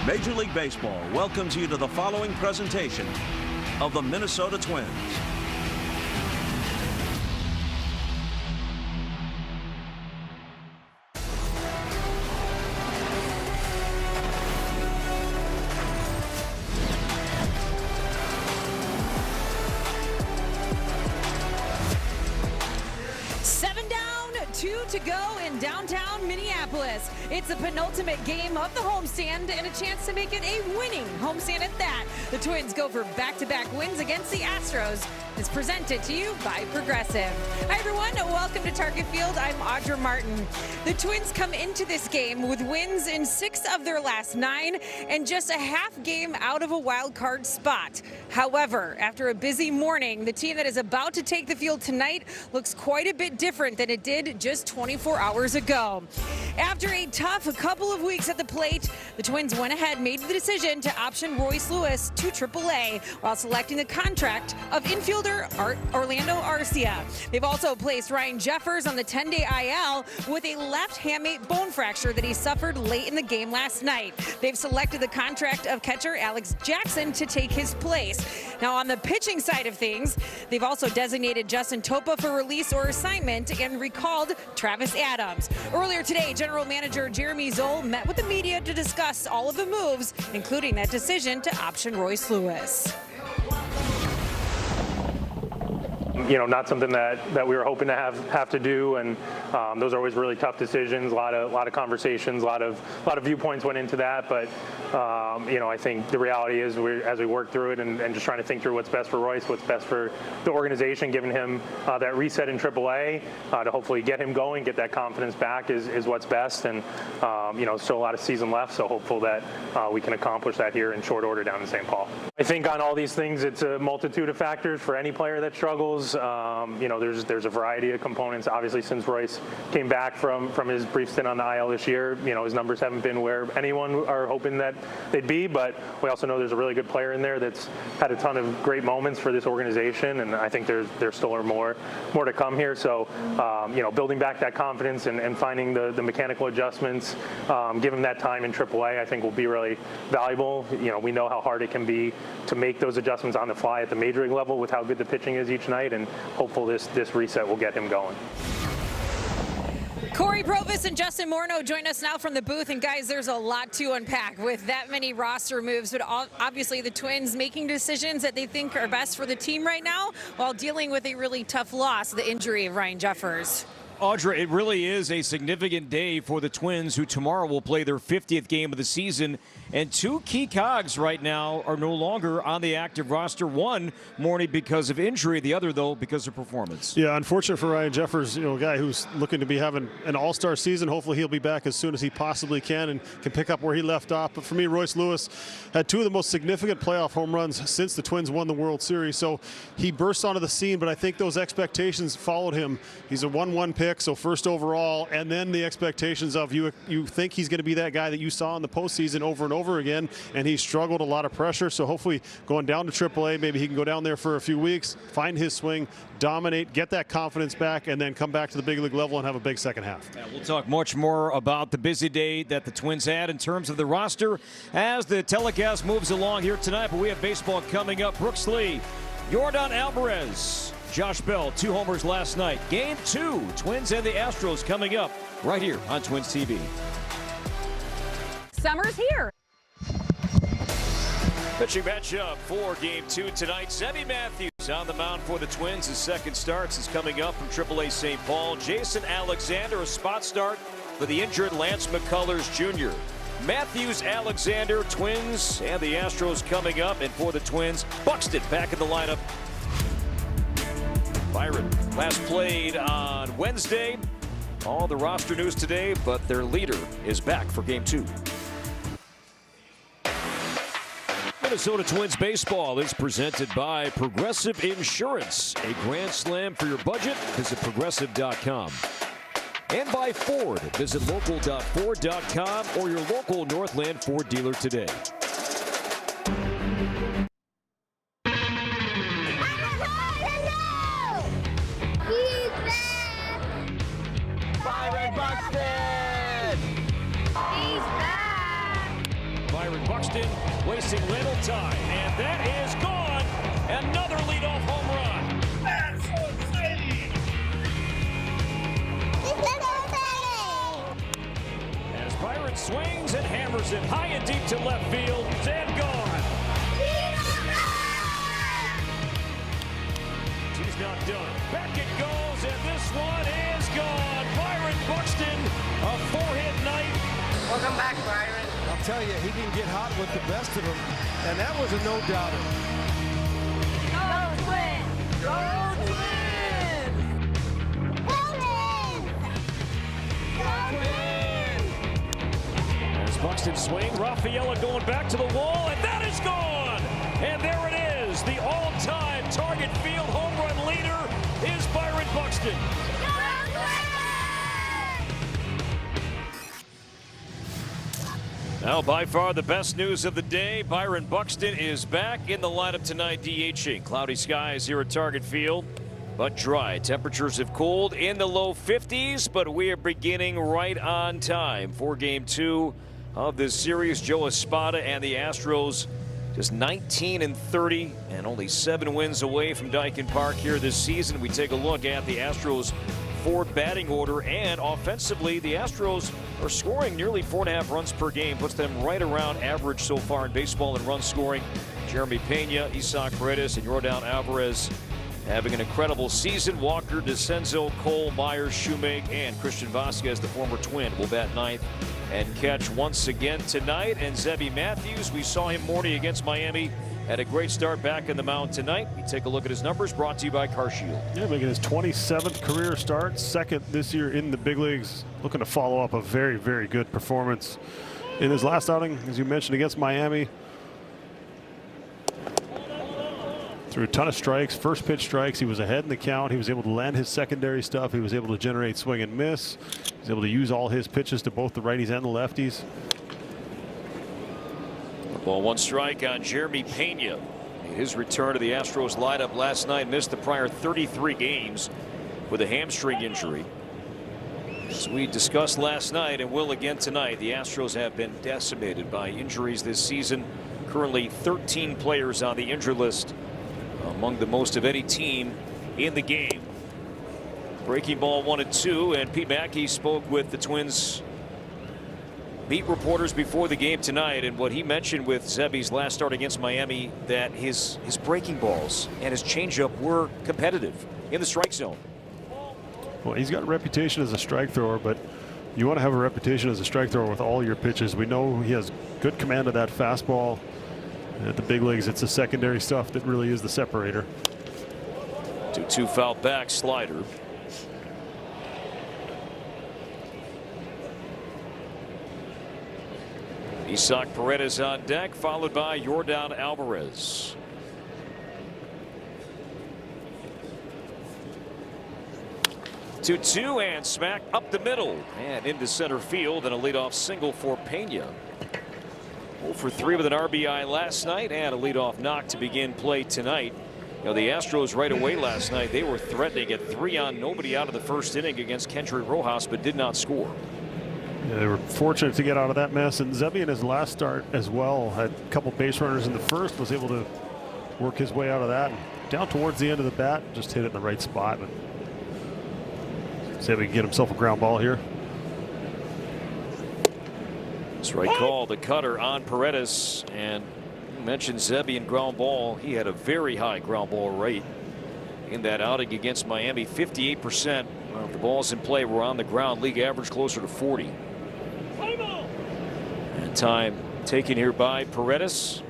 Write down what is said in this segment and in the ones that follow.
Major League Baseball welcomes you to the following presentation of the Minnesota Twins. Two to go in downtown Minneapolis. It's the penultimate game of the homestand and a chance to make it a winning homestand at that. The Twins go for back-to-back wins against the Astros. It's presented to you by Progressive. Hi everyone, welcome to Target Field. I'm Audra Martin. The Twins come into this game with wins in 6 of their last 9 and just a half game out of a wild card spot. However, after a busy morning, the team that is about to take the field tonight looks quite a bit different than it did just 24 hours ago. After a tough couple of weeks at the plate, the Twins went ahead and made the decision to option Royce Lewis to AAA while selecting the contract of infielder Orlando Arcia. They've also placed Ryan Jeffers on the 10-day IL with a left hamate bone fracture that he suffered late in the game last night. They've selected the contract of catcher Alex Jackson to take his place. Now on the pitching side of things, they've also designated Justin Topa for release or assignment and recalled Travis Adams. Earlier today, General Manager Jeremy Zoll met with the media to discuss all of the moves, including that decision to option Royce Lewis. You know, not something that we were hoping to have to do, and those are always really tough decisions. A lot of conversations, a lot of viewpoints went into that. But you know, I think the reality is, as we work through it and just trying to think through what's best for Royce, what's best for the organization, giving him that reset in AAA to hopefully get him going, get that confidence back is what's best. And you know, still a lot of season left, so hopeful that we can accomplish that here in short order down in St. Paul. I think on all these things, it's a multitude of factors for any player that struggles. You know, there's a variety of components. Obviously, since Royce came back from his brief stint on the IL this year, you know, his numbers haven't been where anyone are hoping that they'd be. But we also know there's a really good player in there that's had a ton of great moments for this organization, and I think there still are more to come here. So, you know, building back that confidence and finding the mechanical adjustments, give him that time in AAA, I think will be really valuable. You know, we know how hard it can be to make those adjustments on the fly at the major league level with how good the pitching is each night, and hopeful this reset will get him going. Corey Provis and Justin Morneau join us now from the booth. And guys, there's a lot to unpack with that many roster moves, but obviously the Twins making decisions that they think are best for the team right now while dealing with a really tough loss, the injury of Ryan Jeffers. Audra, it really is a significant day for the Twins, who tomorrow will play their 50th game of the season. And 2 key cogs right now are no longer on the active roster. One, Morney, because of injury. The other, though, because of performance. Yeah, unfortunate for Ryan Jeffers, you know, a guy who's looking to be having an all-star season. Hopefully he'll be back as soon as he possibly can and can pick up where he left off. But for me, Royce Lewis had 2 of the most significant playoff home runs since the Twins won the World Series. So he burst onto the scene, but I think those expectations followed him. He's a 1-1 pick, so first overall, and then the expectations of you think he's going to be that guy that you saw in the postseason over and over again, and he struggled, a lot of pressure. So hopefully going down to AAA, maybe he can go down there for a few weeks, find his swing, dominate, get that confidence back, and then come back to the big league level and have a big second half. Yeah, we'll talk much more about the busy day that the Twins had in terms of the roster as the telecast moves along here tonight. But we have baseball coming up. Brooks Lee, Yordan Alvarez, Josh Bell, 2 homers last night. Game 2, Twins and the Astros coming up right here on Twins TV. Summer's here. Pitching matchup for Game 2 tonight. Sammy Matthews on the mound for the Twins. His second starts is coming up from AAA St. Paul. Jason Alexander, a spot start for the injured Lance McCullers Jr. Matthews, Alexander, Twins, and the Astros coming up. And for the Twins, Buxton back in the lineup. Byron last played on Wednesday. All the roster news today, but their leader is back for Game 2. Minnesota Twins baseball is presented by Progressive Insurance. A grand slam for your budget. Visit progressive.com. And by Ford. Visit local.ford.com or your local Northland Ford dealer today. Byron Buxton wasting little time, and that is gone. Another leadoff home run. That's so exciting! As Byron swings and hammers it high and deep to left field, and gone. He's not done. Back it goes, and this one is gone. Byron Buxton, a 4-hit night. Welcome back, Byron. I'll tell you, he can get hot with the best of them, and that was a no-doubter. Go Twins! Go Twins! Go Twins! As Buxton swing, Rafaela going back to the wall, and that is gone. And there it is, the all-time Target Field home run leader is Byron Buxton. Now, by far the best news of the day, Byron Buxton is back in the lineup tonight, DHing. Cloudy skies here at Target Field, but dry. Temperatures have cooled in the low 50s, but we are beginning right on time for Game 2 of this series. Joe Espada and the Astros just 19-30 and only 7 wins away from Daikin Park here this season. We take a look at the Astros' forward batting order, and offensively the Astros are scoring nearly 4.5 runs per game, puts them right around average so far in baseball in run scoring. Jeremy Pena, Isaac Paredes, and Yordan Alvarez having an incredible season. Walker, DeCenzo, Cole, Myers, Shoemake, and Christian Vasquez, the former Twin, will bat ninth and catch once again tonight. And Zebby Matthews, we saw him morning against Miami, had a great start back in the mound tonight. We take a look at his numbers, brought to you by CarShield. Yeah, making his 27th career start, second this year in the big leagues, looking to follow up a very, very good performance in his last outing, as you mentioned, against Miami. Threw a ton of strikes, first pitch strikes. He was ahead in the count. He was able to land his secondary stuff. He was able to generate swing and miss. He was able to use all his pitches to both the righties and the lefties. Ball 1 strike on Jeremy Pena. His return to the Astros lineup last night, missed the prior 33 games with a hamstring injury. As we discussed last night and will again tonight, the Astros have been decimated by injuries this season. Currently 13 players on the injured list, among the most of any team in the game. Breaking ball 1-2, and Pete Mackey spoke with the Twins beat reporters before the game tonight, and what he mentioned with Zebby's last start against Miami, that his breaking balls and his changeup were competitive in the strike zone. Well, he's got a reputation as a strike thrower, but you want to have a reputation as a strike thrower with all your pitches. We know he has good command of that fastball. At the big leagues, it's the secondary stuff that really is the separator. 2-2 foul back slider. Isaac Paredes on deck, followed by Yordan Alvarez. Two and smack up the middle and into center field, and a leadoff single for Pena. 0 for 3 with an RBI last night and a leadoff knock to begin play tonight. You know, the Astros right away last night, they were threatening at 3-on-nobody out of the first inning against Kendry Rojas, but did not score. Yeah, they were fortunate to get out of that mess, and Zebby in his last start as well had a couple base runners in the first, was able to work his way out of that. And down towards the end of the bat, just hit it in the right spot. But Zebby can get himself a ground ball here. That's right call, the cutter on Paredes, and you mentioned Zebby and ground ball. He had a very high ground ball rate in that outing against Miami. 58% of the balls in play were on the ground. League average closer to 40. And time taken here by Paredes.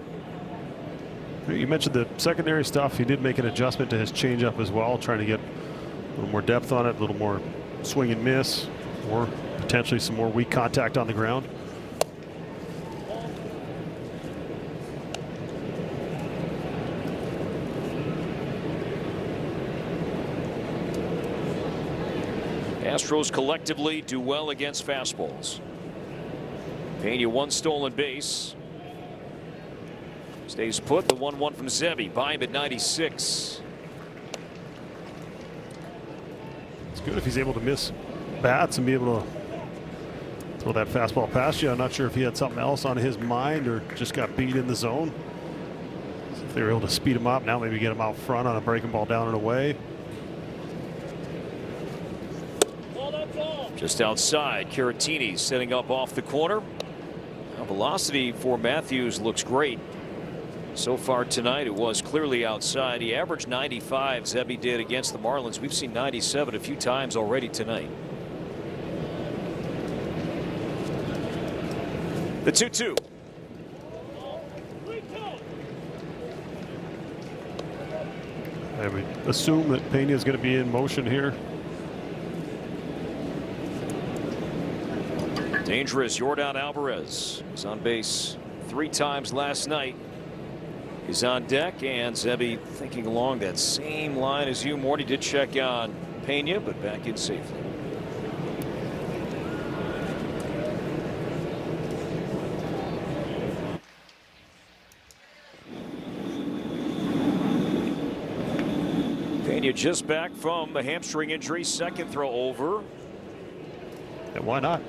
You mentioned the secondary stuff. He did make an adjustment to his changeup as well, trying to get a little more depth on it, a little more swing and miss, or potentially some more weak contact on the ground. Astros collectively do well against fastballs. Pena 1 stolen base. Stays put. The 1-1 from Zebby. By him at 96. It's good if he's able to miss bats and be able to throw that fastball past you. I'm not sure if he had something else on his mind or just got beat in the zone. So if they were able to speed him up, now maybe get him out front on a breaking ball down and away. Just outside, Caratini setting up off the corner. Now, velocity for Matthews looks great. So far tonight, it was clearly outside. He averaged 95, Zebby did, against the Marlins. We've seen 97 a few times already tonight. The 2-2. I would assume that Pena is going to be in motion here. Dangerous. Yordan Alvarez was on base 3 times last night. He's on deck, and Zebby thinking along that same line as you. Morty did check on Pena, but back in safely. Pena just back from the hamstring injury. Second throw over. And why not?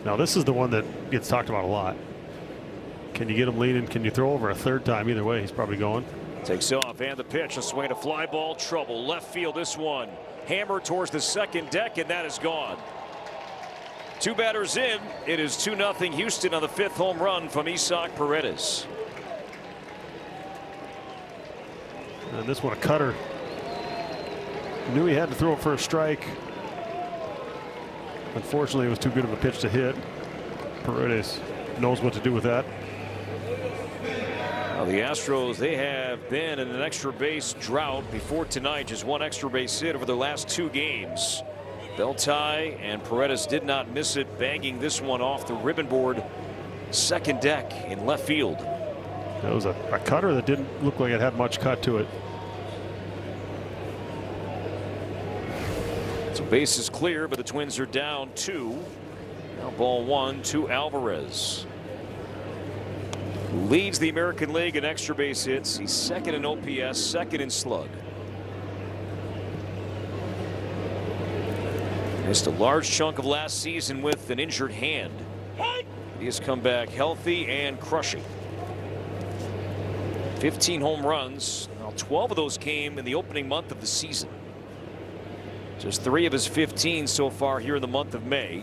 Now this is the one that gets talked about a lot. Can you get him leaning? Can you throw over a third time? Either way, he's probably going. Takes off, and the pitch, a swing, a fly ball, trouble. Left field, this one. Hammer towards the second deck, and that is gone. 2 batters in. It is 2-0 Houston on the 5th home run from Isaac Paredes. And this one, a cutter. Knew he had to throw it for a strike. Unfortunately, it was too good of a pitch to hit. Paredes knows what to do with that. Now the Astros, they have been in an extra base drought before tonight. Just 1 extra base hit over their last 2 games. Beltai and Paredes did not miss it, banging this one off the ribbon board. Second deck in left field. That was a cutter that didn't look like it had much cut to it. So base is clear, but the Twins are down 2. Now ball 1 to Alvarez, who leads the American League in extra base hits. He's second in OPS, second in slug. Missed a large chunk of last season with an injured hand. He has come back healthy and crushing. 15 home runs. Now 12 of those came in the opening month of the season. Just 3 of his 15 so far here in the month of May.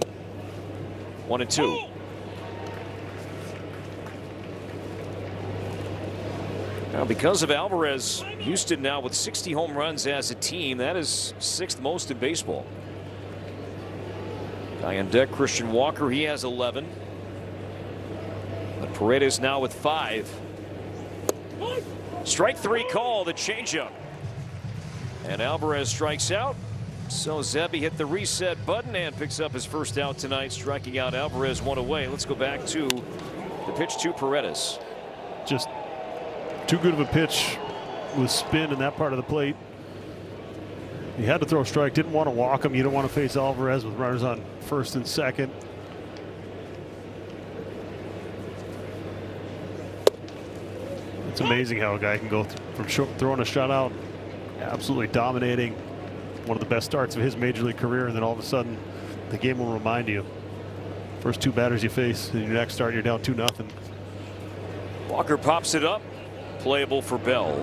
1-2. Now, because of Alvarez, Houston now with 60 home runs as a team. That is 6th most in baseball. Guy on deck, Christian Walker, he has 11. But Paredes now with 5. Strike 3 call, the changeup. And Alvarez strikes out. So Zebby hit the reset button and picks up his first out tonight, striking out Alvarez 1 away. Let's go back to the pitch to Paredes. Just too good of a pitch with spin in that part of the plate. He had to throw a strike, didn't want to walk him. You don't want to face Alvarez with runners on first and second. It's amazing how a guy can go from throwing a shutout, absolutely dominating, one of the best starts of his major league career, and then all of a sudden the game will remind you. First 2 batters you face in your next start, you're down 2-0. Walker pops it up, playable for Bell.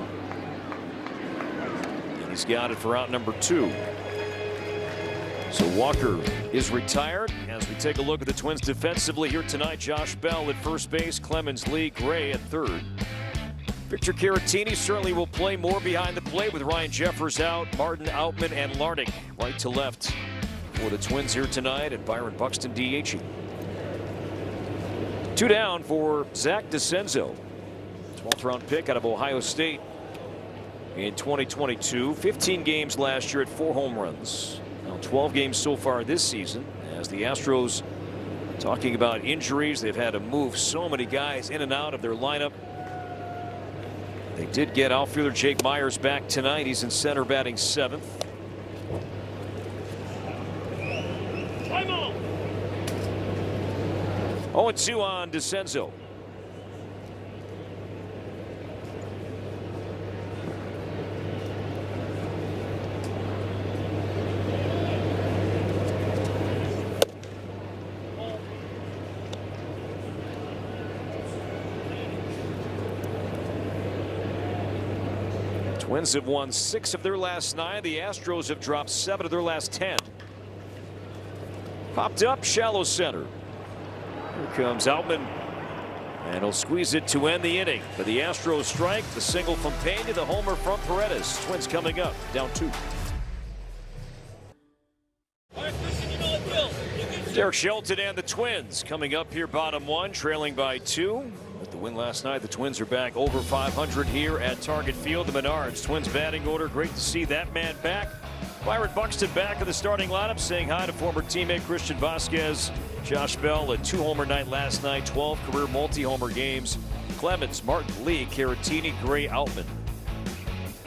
And he's got it for out number 2. So Walker is retired. As we take a look at the Twins defensively here tonight, Josh Bell at first base, Clemens, Lee, Gray at third. Victor Caratini certainly will play more behind the plate with Ryan Jeffers out, Martin, Outman, and Larnach right to left for the Twins here tonight, and Byron Buxton DHing. 2 down for Zach DeCenzo, 12th round pick out of Ohio State in 2022. 15 games last year at 4 home runs. Now 12 games so far this season, as the Astros, talking about injuries, they've had to move so many guys in and out of their lineup. They did get outfielder Jake Myers back tonight. He's in center batting 7th. Time out. 0-2 on DeCenzo. Twins have won 6 of their last 9. The Astros have dropped 7 of their last 10. Popped up, shallow center. Here comes Outman. And he'll squeeze it to end the inning. But the Astros strike, the single from Pena, the homer from Paredes. Twins coming up, down 2. Derek Shelton and the Twins coming up here, bottom 1, trailing by 2. With the win last night, the Twins are back over 500 here at Target Field. The Menards Twins batting order. Great to see that man back. Byron Buxton back in the starting lineup, saying hi to former teammate Christian Vasquez. Josh Bell, a 2-homer night last night, 12 career multi-homer games. Clemens, Martin, Lee, Caratini, Gray, Outman.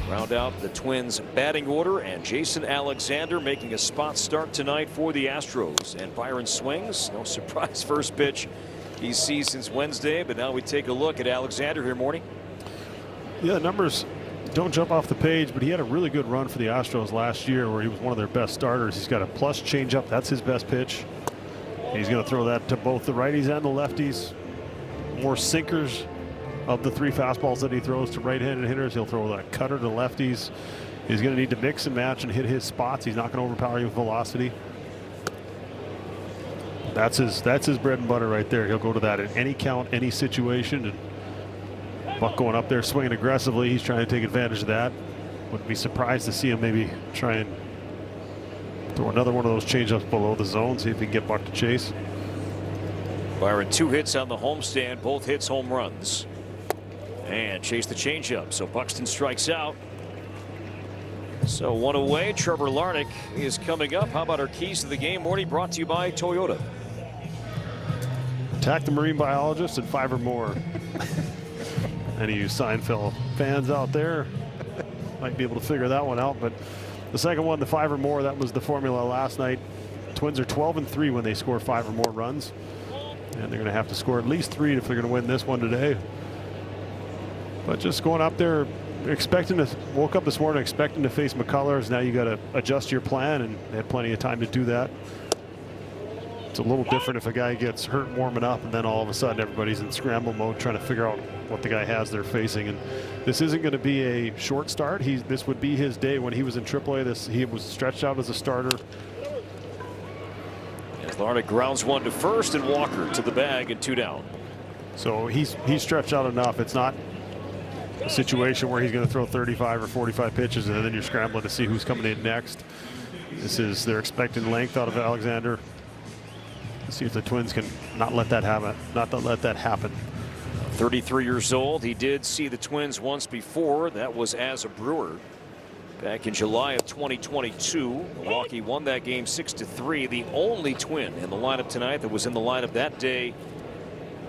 Round out the Twins batting order, and Jason Alexander making a spot start tonight for the Astros. And Byron swings. No surprise first pitch he's seen since Wednesday, but now we take a look at Alexander here, Morning. Yeah, the numbers don't jump off the page, but he had a really good run for the Astros last year where he was one of their best starters. He's got a plus changeup. That's his best pitch. He's going to throw that to both the righties and the lefties. More sinkers of the 3 fastballs that he throws to right-handed hitters. He'll throw that cutter to lefties. He's going to need to mix and match and hit his spots. He's not going to overpower you with velocity. That's his bread and butter right there. He'll go to that at any count, any situation. And Buck going up there swinging aggressively. He's trying to take advantage of that. Wouldn't be surprised to see him maybe try and throw another one of those changeups below the zone, see if he can get Buck to chase. Byron, 2 hits on the homestand, both hits home runs. And chase the changeup, so Buxton strikes out. So 1 away. Trevor Larnach is coming up. How about our keys to the game, Morty? Brought to you by Toyota. Attack the marine biologist and 5 or more. Any of you Seinfeld fans out there might be able to figure that one out, but the second one, the 5 or more, that was the formula last night. Twins are 12-3 when they score 5 or more runs, and they're going to have to score at least 3 if they're going to win this one today. But just going up there, woke up this morning expecting to face McCullers. Now you got to adjust your plan, and they had plenty of time to do that. It's a little different if a guy gets hurt warming up and then all of a sudden everybody's in scramble mode trying to figure out what the guy has they're facing. And this isn't going to be a short start. This would be his day. When he was in AAA, he was stretched out as a starter. As Larnach grounds 1 to first, and Walker to the bag and 2 down. So he's stretched out enough. It's not a situation where he's going to throw 35 or 45 pitches and then you're scrambling to see who's coming in next. They're expecting length out of Alexander. Let's see if the Twins can not let that happen. 33 years old. He did see the Twins once before. That was as a Brewer back in July of 2022. Milwaukee won that game 6-3. The only Twin in the lineup tonight that was in the lineup that day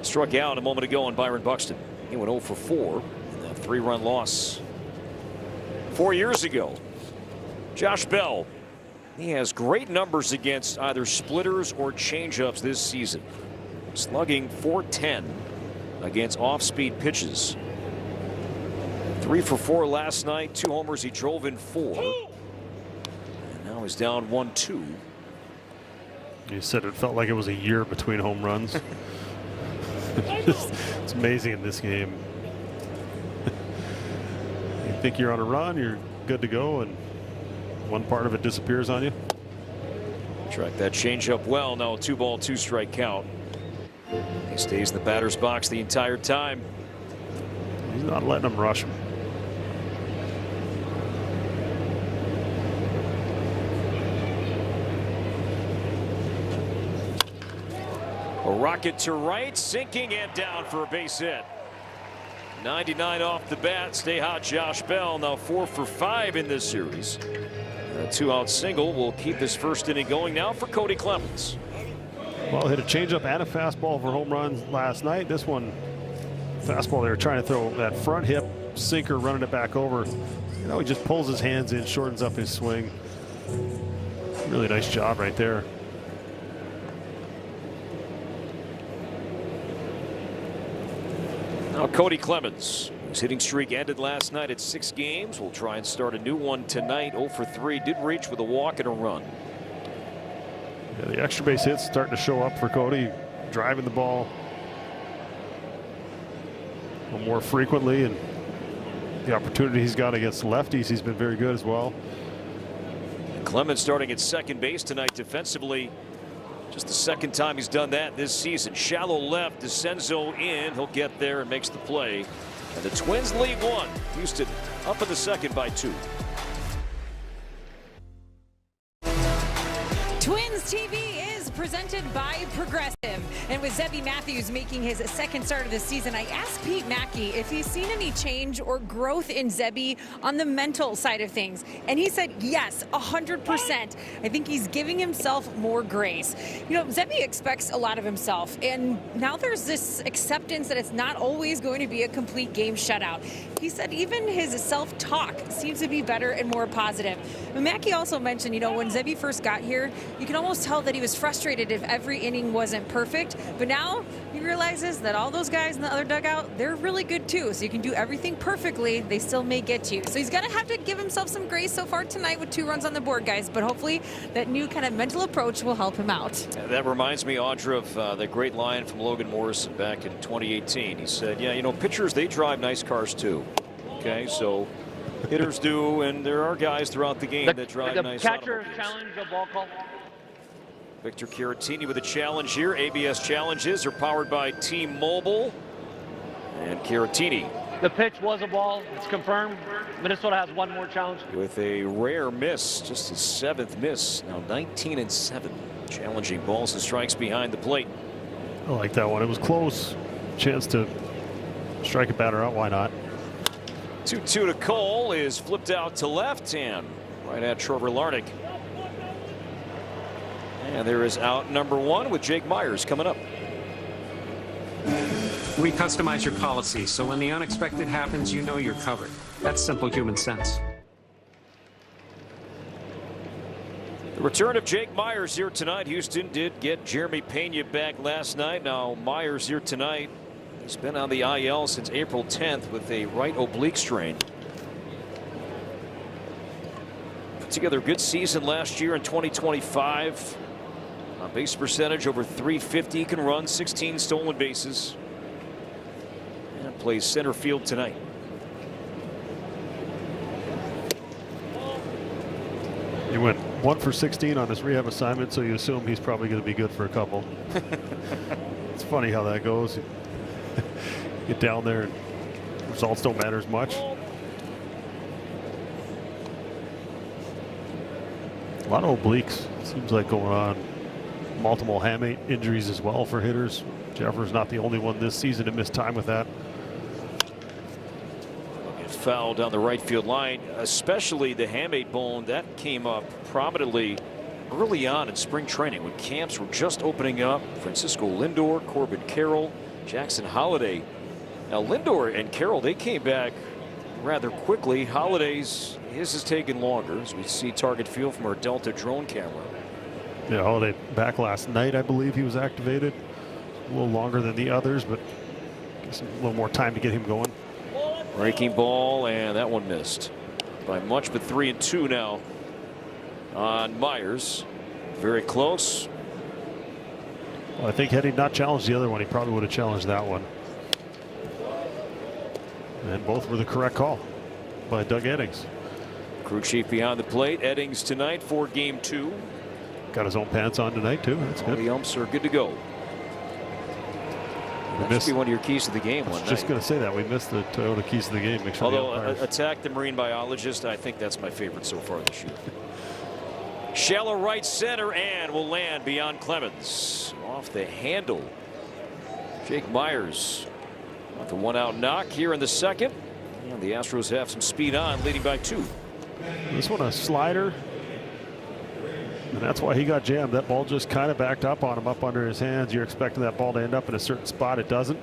struck out a moment ago on Byron Buxton. He went 0 for 4 in that 3-run loss 4 years ago. Josh Bell. He has great numbers against either splitters or changeups this season. Slugging .410 against off-speed pitches. 3 for 4 last night. 2 homers. He drove in 4. And now he's down 1-2. You said it felt like it was a year between home runs. It's amazing in this game. You think you're on a run, you're good to go, and one part of it disappears on you. Track that changeup well. Now a 2-ball, 2-strike count. He stays in the batter's box the entire time. He's not letting him rush him. A rocket to right, sinking and down for a base hit. 99 off the bat. Stay hot, Josh Bell. Now 4 for 5 in this series. A 2-out single will keep this first inning going now for Cody Clemens. Well, hit a changeup and a fastball for home runs last night. This one, fastball, they were trying to throw that front hip sinker, running it back over. You know, he just pulls his hands in, shortens up his swing. Really nice job right there. Now Cody Clemens, whose hitting streak ended last night at 6 games, will try and start a new one tonight. 0 for 3, did reach with a walk and a run. Yeah, the extra base hits starting to show up for Cody, driving the ball a little more frequently, and the opportunity he's got against lefties, he's been very good as well. Clemens starting at second base tonight defensively. Just the second time he's done that this season. Shallow left, DeCenzo in. He'll get there and makes the play. And the Twins lead one. Houston up in the second by 2. Twins TV is presented by Progressive. And with Zebby Matthews making his second start of the season, I asked Pete Mackey if he's seen any change or growth in Zebby on the mental side of things. And he said, yes, 100%. I think he's giving himself more grace. You know, Zebby expects a lot of himself. And now there's this acceptance that it's not always going to be a complete game shutout. He said even his self-talk seems to be better and more positive. But Mackey also mentioned, you know, when Zebby first got here, you can almost tell that he was frustrated if every inning wasn't perfect. But now he realizes that all those guys in the other dugout, they're really good too. So you can do everything perfectly, they still may get to you. So he's going to have to give himself some grace so far tonight with 2 runs on the board, guys. But hopefully that new kind of mental approach will help him out. That reminds me, Audra, of that great line from Logan Morrison back in 2018. He said, yeah, you know, pitchers, they drive nice cars too. Okay, so hitters do, and there are guys throughout the game that drive nice catcher automobiles. challenge a ball call. Victor Caratini with a challenge here. ABS challenges are powered by T-Mobile. And Caratini The pitch was a ball. It's confirmed. Minnesota has 1 more challenge. with a rare miss, just his 7th miss. Now 19-7. Challenging balls and strikes behind the plate. I like that one. It was close. Chance to strike a batter out. Why not? 2-2 to Cole is flipped out to left and right at Trevor Larnach. And there is out number 1 with Jake Myers coming up. We customize your policy, so when the unexpected happens, you know you're covered. That's simple human sense. The return of Jake Myers here tonight. Houston did get Jeremy Pena back last night. Now Myers here tonight. He's been on the IL since April 10th with a right oblique strain. Put together a good season last year in 2025. On base percentage over .350. He can run 16 stolen bases. And plays center field tonight. He went 1 for 16 on his rehab assignment, so you assume he's probably going to be good for a couple. It's funny how that goes. Get down there and results don't matter as much. A lot of obliques seems like going on. Multiple hamate injuries as well for hitters. Jeffers not the only one this season to miss time with that. Get fouled down the right field line, especially the hamate bone that came up prominently early on in spring training when camps were just opening up. Francisco Lindor, Corbin Carroll, Jackson Holliday. Now Lindor and Carroll, they came back rather quickly. Holliday's, his has taken longer, as we see target field from our Delta drone camera. Yeah, Holiday back last night, I believe he was activated. A little longer than the others, but gives him a little more time to get him going. Breaking ball, and that one missed by much, but 3-2 now on Myers. Very close. Well, I think had he not challenged the other one, he probably would have challenged that one. And both were the correct call by Doug Eddings. Crew chief behind the plate. Eddings tonight for game 2. Got his own pants on tonight too. That's good. The umps are good to go. That must be one of your keys to the game. I was just going to say that we missed the Toyota keys to the game. Make sure. Although attack the marine biologist, I think that's my favorite so far this year. Shallow right center and will land beyond Clemens. Off the handle. Jake Myers with the 1-out knock here in the second. And the Astros have some speed on, leading by 2. This one a slider. And that's why he got jammed. That ball just kind of backed up on him, up under his hands. You're expecting that ball to end up in a certain spot. It doesn't.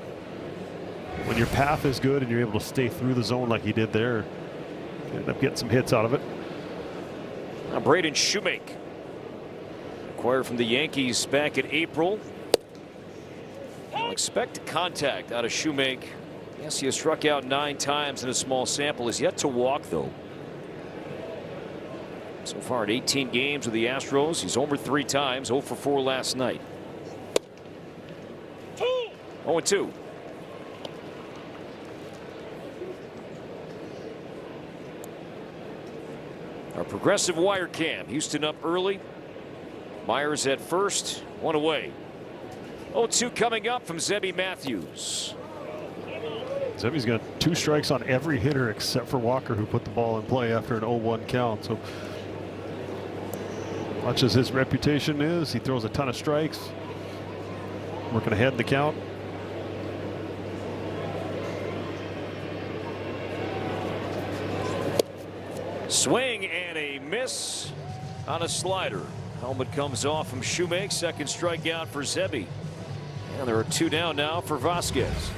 When your path is good and you're able to stay through the zone like he did there, you end up getting some hits out of it. Now Braden Shoemake, acquired from the Yankees back in April. I'll expect contact out of Shoemake. Yes, he has struck out 9 times in a small sample. Has yet to walk, though. So far in 18 games with the Astros, he's homered 3 times, 0 for 4 last night. 0-2. Our progressive wire cam. Houston up early. Myers at first, 1 away. 0-2 coming up from Zebby Matthews. Zebby's got 2 strikes on every hitter except for Walker, who put the ball in play after an 0-1 count. So much as his reputation is, he throws a ton of strikes. Working ahead in the count. Swing and a miss on a slider. Helmet comes off from Shoemake. Second strikeout for Zebby. And there are 2 down now for Vasquez.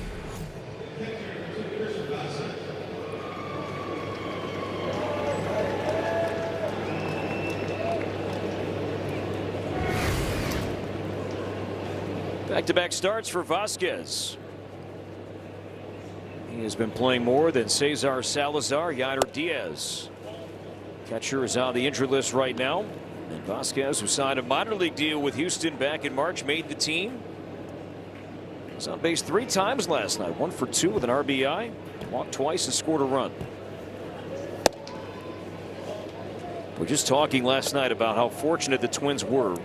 Back-to-back starts for Vasquez. He has been playing more than Cesar Salazar, Yadier Diaz. Catcher is on the injured list right now. And Vasquez, who signed a minor league deal with Houston back in March, made the team. Was on base 3 times last night. 1 for 2 with an RBI. Walked twice and scored a run. We're just talking last night about how fortunate the Twins were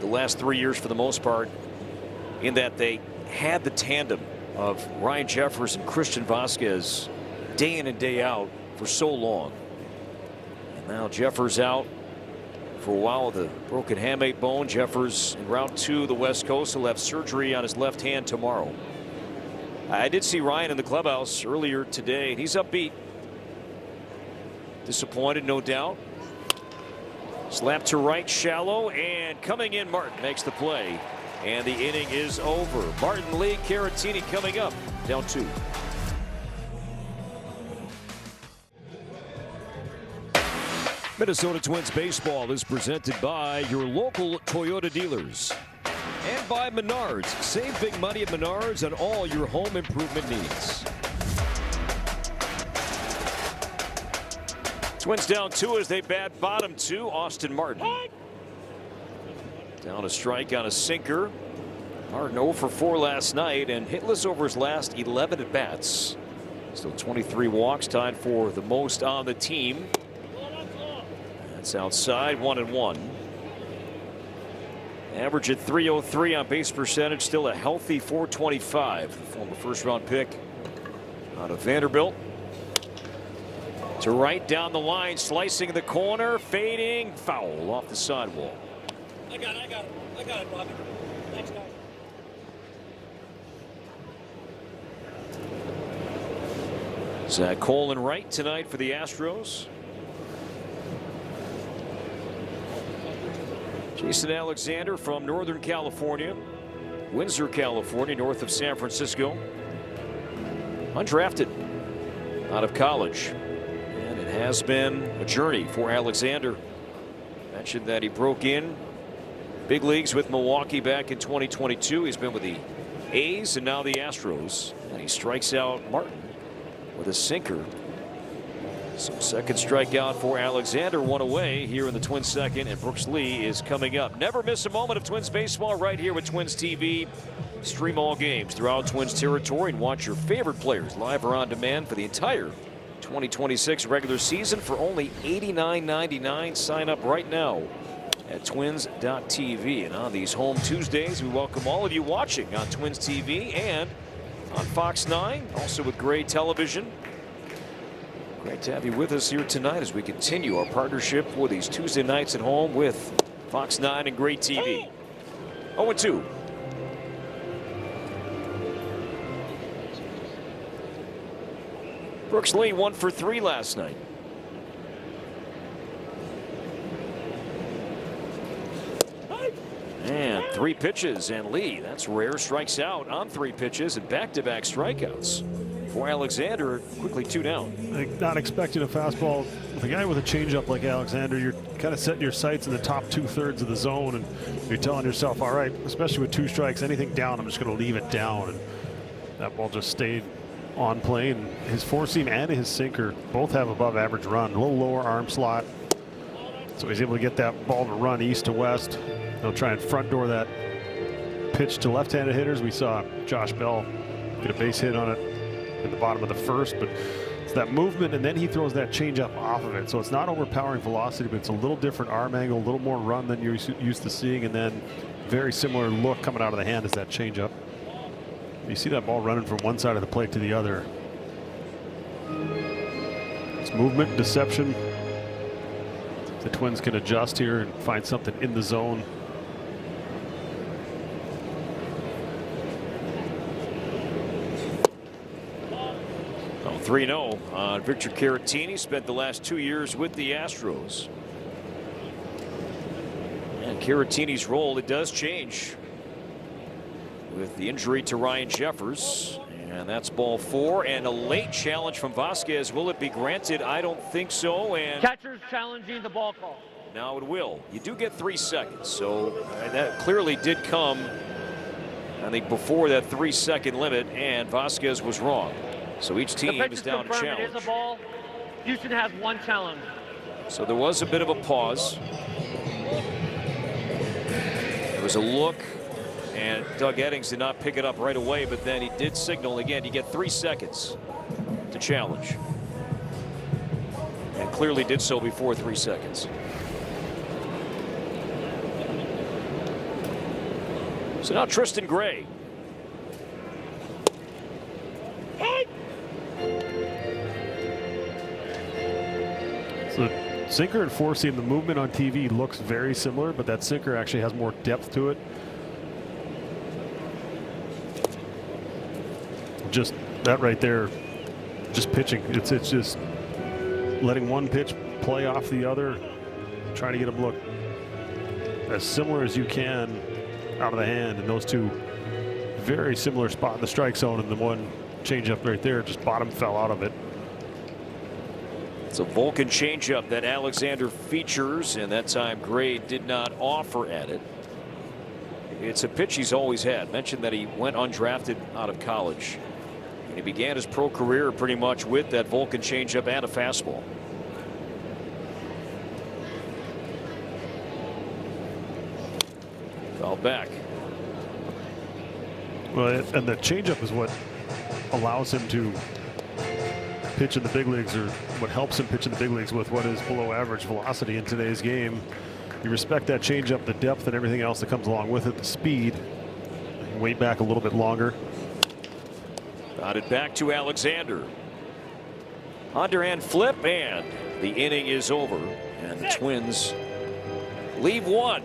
the last 3 years for the most part, in that they had the tandem of Ryan Jeffers and Christian Vasquez day in and day out for so long. And now Jeffers out for a while with a broken hamate bone. Jeffers en route to the West Coast. He'll have surgery on his left hand tomorrow. I did see Ryan in the clubhouse earlier today, and he's upbeat. Disappointed, no doubt. Slap to right, shallow, and coming in, Martin makes the play. And the inning is over. Martin Lee Caratini coming up, down 2. Minnesota Twins baseball is presented by your local Toyota dealers and by Menards. Save big money at Menards on all your home improvement needs. Twins down 2 as they bat bottom 2. Austin Martin down a strike on a sinker. Martin 0 for 4 last night and hitless over his last 11 at bats. Still 23 walks, tied for the most on the team. That's outside, 1-1. Average at .303 on base percentage, still a healthy .425. The former first-round pick out of Vanderbilt. To right down the line, slicing the corner, fading, foul off the sidewall. I got it, Bobby. Thanks, guys. Zach Cole and right tonight for the Astros. Jason Alexander from Northern California, Windsor, California, north of San Francisco. Undrafted out of college. And it has been a journey for Alexander. Mentioned that he broke in big leagues with Milwaukee back in 2022. He's been with the A's and now the Astros. And he strikes out Martin with a sinker. So second strikeout for Alexander, 1 away here in the Twins second, and Brooks Lee is coming up. Never miss a moment of Twins baseball right here with Twins TV. Stream all games throughout Twins territory and watch your favorite players live or on demand for the entire 2026 regular season for only $89.99. Sign up right now at twins.tv. And on these home Tuesdays, we welcome all of you watching on Twins TV and on Fox 9, also with Gray Television. Great to have you with us here tonight as we continue our partnership for these Tuesday nights at home with Fox 9 and Gray TV. 0-2. Brooks Lee 1 for 3 last night. And 3 pitches, and Lee, that's rare, strikes out on 3 pitches and back-to-back strikeouts. For Alexander, quickly 2 down. Not expecting a fastball with a guy with a changeup like Alexander. You're kind of setting your sights in the top 2/3 of the zone, and you're telling yourself, all right, especially with 2 strikes, anything down, I'm just going to leave it down. And that ball just stayed on plane. His 4-seam and his sinker both have above average run, a little lower arm slot. So he's able to get that ball to run east to west. They'll try and front door that pitch to left-handed hitters. We saw Josh Bell get a base hit on it in the bottom of the first, but It's that movement, and then he throws that changeup off of it. So it's not overpowering velocity, but it's a little different arm angle, a little more run than you're used to seeing, and then very similar look coming out of the hand as that changeup. You see that ball running from one side of the plate to the other. It's movement, deception. The Twins can adjust here and find something in the zone. Oh, 3-0 on Victor Caratini. Spent the last 2 years with the Astros. And Caratini's role, it does change with the injury to Ryan Jeffers. And that's ball 4, and a late challenge from Vasquez. Will it be granted? I don't think so. And Catcher's challenging the ball call. now it will. You do get 3 seconds, so that clearly did come, I think, before that 3-second limit, and Vasquez was wrong. So each team is down to challenge. It is a ball. Houston has 1 challenge. So there was a bit of a pause. There was a look, and Doug Eddings did not pick it up right away, but then he did signal again. You get 3 seconds to challenge, and clearly did so before 3 seconds. So now Tristan Gray. So sinker and four seam, the movement on TV looks very similar, but that sinker actually has more depth to it. Just that right there, just pitching. It's just letting one pitch play off the other, trying to get them look as similar as you can out of the hand. And those two very similar spot in the strike zone, and the one changeup right there just bottom fell out of it. It's a Vulcan changeup that Alexander features, and that time Gray did not offer at it. It's a pitch he's always had. Mentioned that he went undrafted out of college, and he began his pro career pretty much with that Vulcan changeup and a fastball. Foul back. Well, and the changeup is what allows him to pitch in the big leagues, or what helps him pitch in the big leagues with what is below average velocity in today's game. You respect that changeup, the depth and everything else that comes along with it, the speed. Wait back a little bit longer. Got it back to Alexander. Underhand flip, and the inning is over, and the Twins leave one.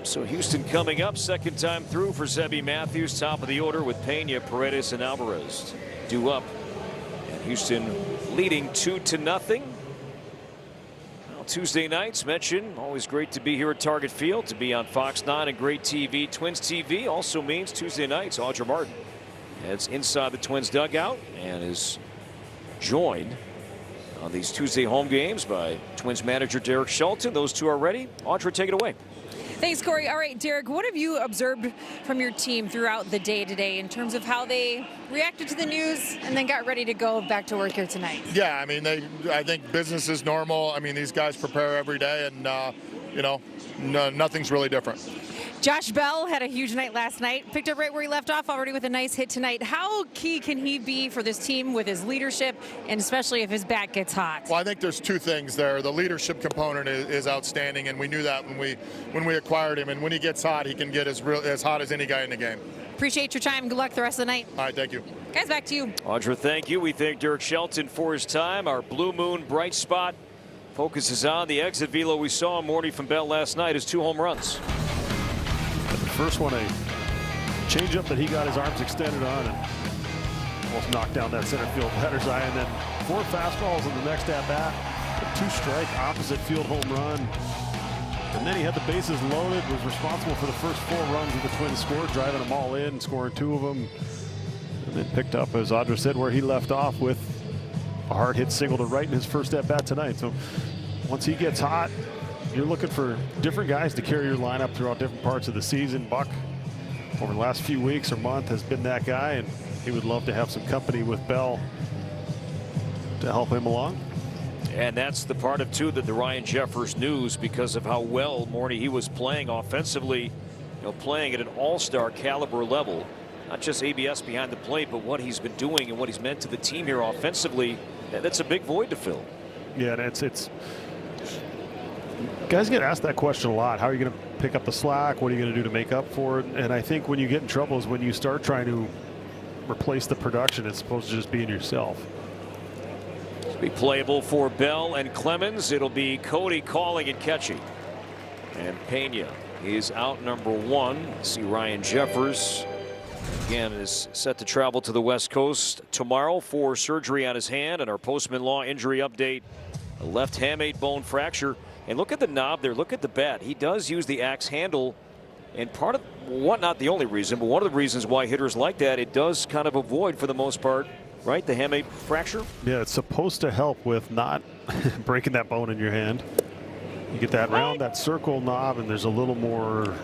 So Houston coming up, second time through for Zebby Matthews, top of the order with Pena, Paredes, and Alvarez due up. And Houston leading 2-0. Well, Tuesday nights mentioned, always great to be here at Target Field, to be on Fox 9 and great TV. Twins TV also means Tuesday nights Audra Martin heads inside the Twins dugout and is joined on these Tuesday home games by Twins manager Derek Shelton. Those two are ready. Audra, take it away. Thanks, Corey. All right, Derek, what have you observed from your team throughout the day today in terms of how they reacted to the news and then got ready to go back to work here tonight? Yeah, I mean, I think business is normal. I mean, these guys prepare every day, and, you know, nothing's really different. Josh Bell had a huge night last night, picked up right where he left off already with a nice hit tonight. How key can he be for this team with his leadership, and especially if his bat gets hot? Well, I think there's two things there. The leadership component is outstanding, and we knew that when we acquired him. And when he gets hot, he can get as hot as any guy in the game. Appreciate your time. Good luck the rest of the night. All right, thank you. Guys, back to you. Audra, thank you. We thank Derek Shelton for his time. Our Blue Moon bright spot focuses on the exit velo we saw Morty from Bell last night, his 2 home runs. The first one, a changeup that he got his arms extended on and almost knocked down that center field batter's eye, and then 4 fastballs in the next at bat, a 2-strike opposite field home run, and then he had the bases loaded, was responsible for the first 4 runs that the Twins scored, driving them all in, scoring 2 of them, and then picked up, as Audra said, where he left off with a hard hit single to right in his first at bat tonight. So once he gets hot, you're looking for different guys to carry your lineup throughout different parts of the season. Buck, over the last few weeks or month, has been that guy, and he would love to have some company with Bell to help him along. And that's the part of, too, that the Ryan Jeffers news, because of how well, Morty, he was playing offensively, playing at an all-star caliber level. Not just ABS behind the plate, but what he's been doing and what he's meant to the team here offensively. That's a big void to fill. Yeah, and it's guys get asked that question a lot. How are you going to pick up the slack? What are you going to do to make up for it? And I think when you get in trouble is when you start trying to replace the production. It's supposed to just be in yourself. It'll be playable for Bell and Clemens. It'll be Cody calling and catching. And Pena is out number 1. See Ryan Jeffers again is set to travel to the West Coast tomorrow for surgery on his hand. And our Postman Law injury update, a left hamate bone fracture. And look at the knob there. Look at the bat. He does use the axe handle. And part of what, not the only reason, but one of the reasons why hitters like that, it does kind of avoid for the most part, right, the hamate fracture. Yeah, it's supposed to help with not breaking that bone in your hand. You get that round, that circle knob, and there's a little more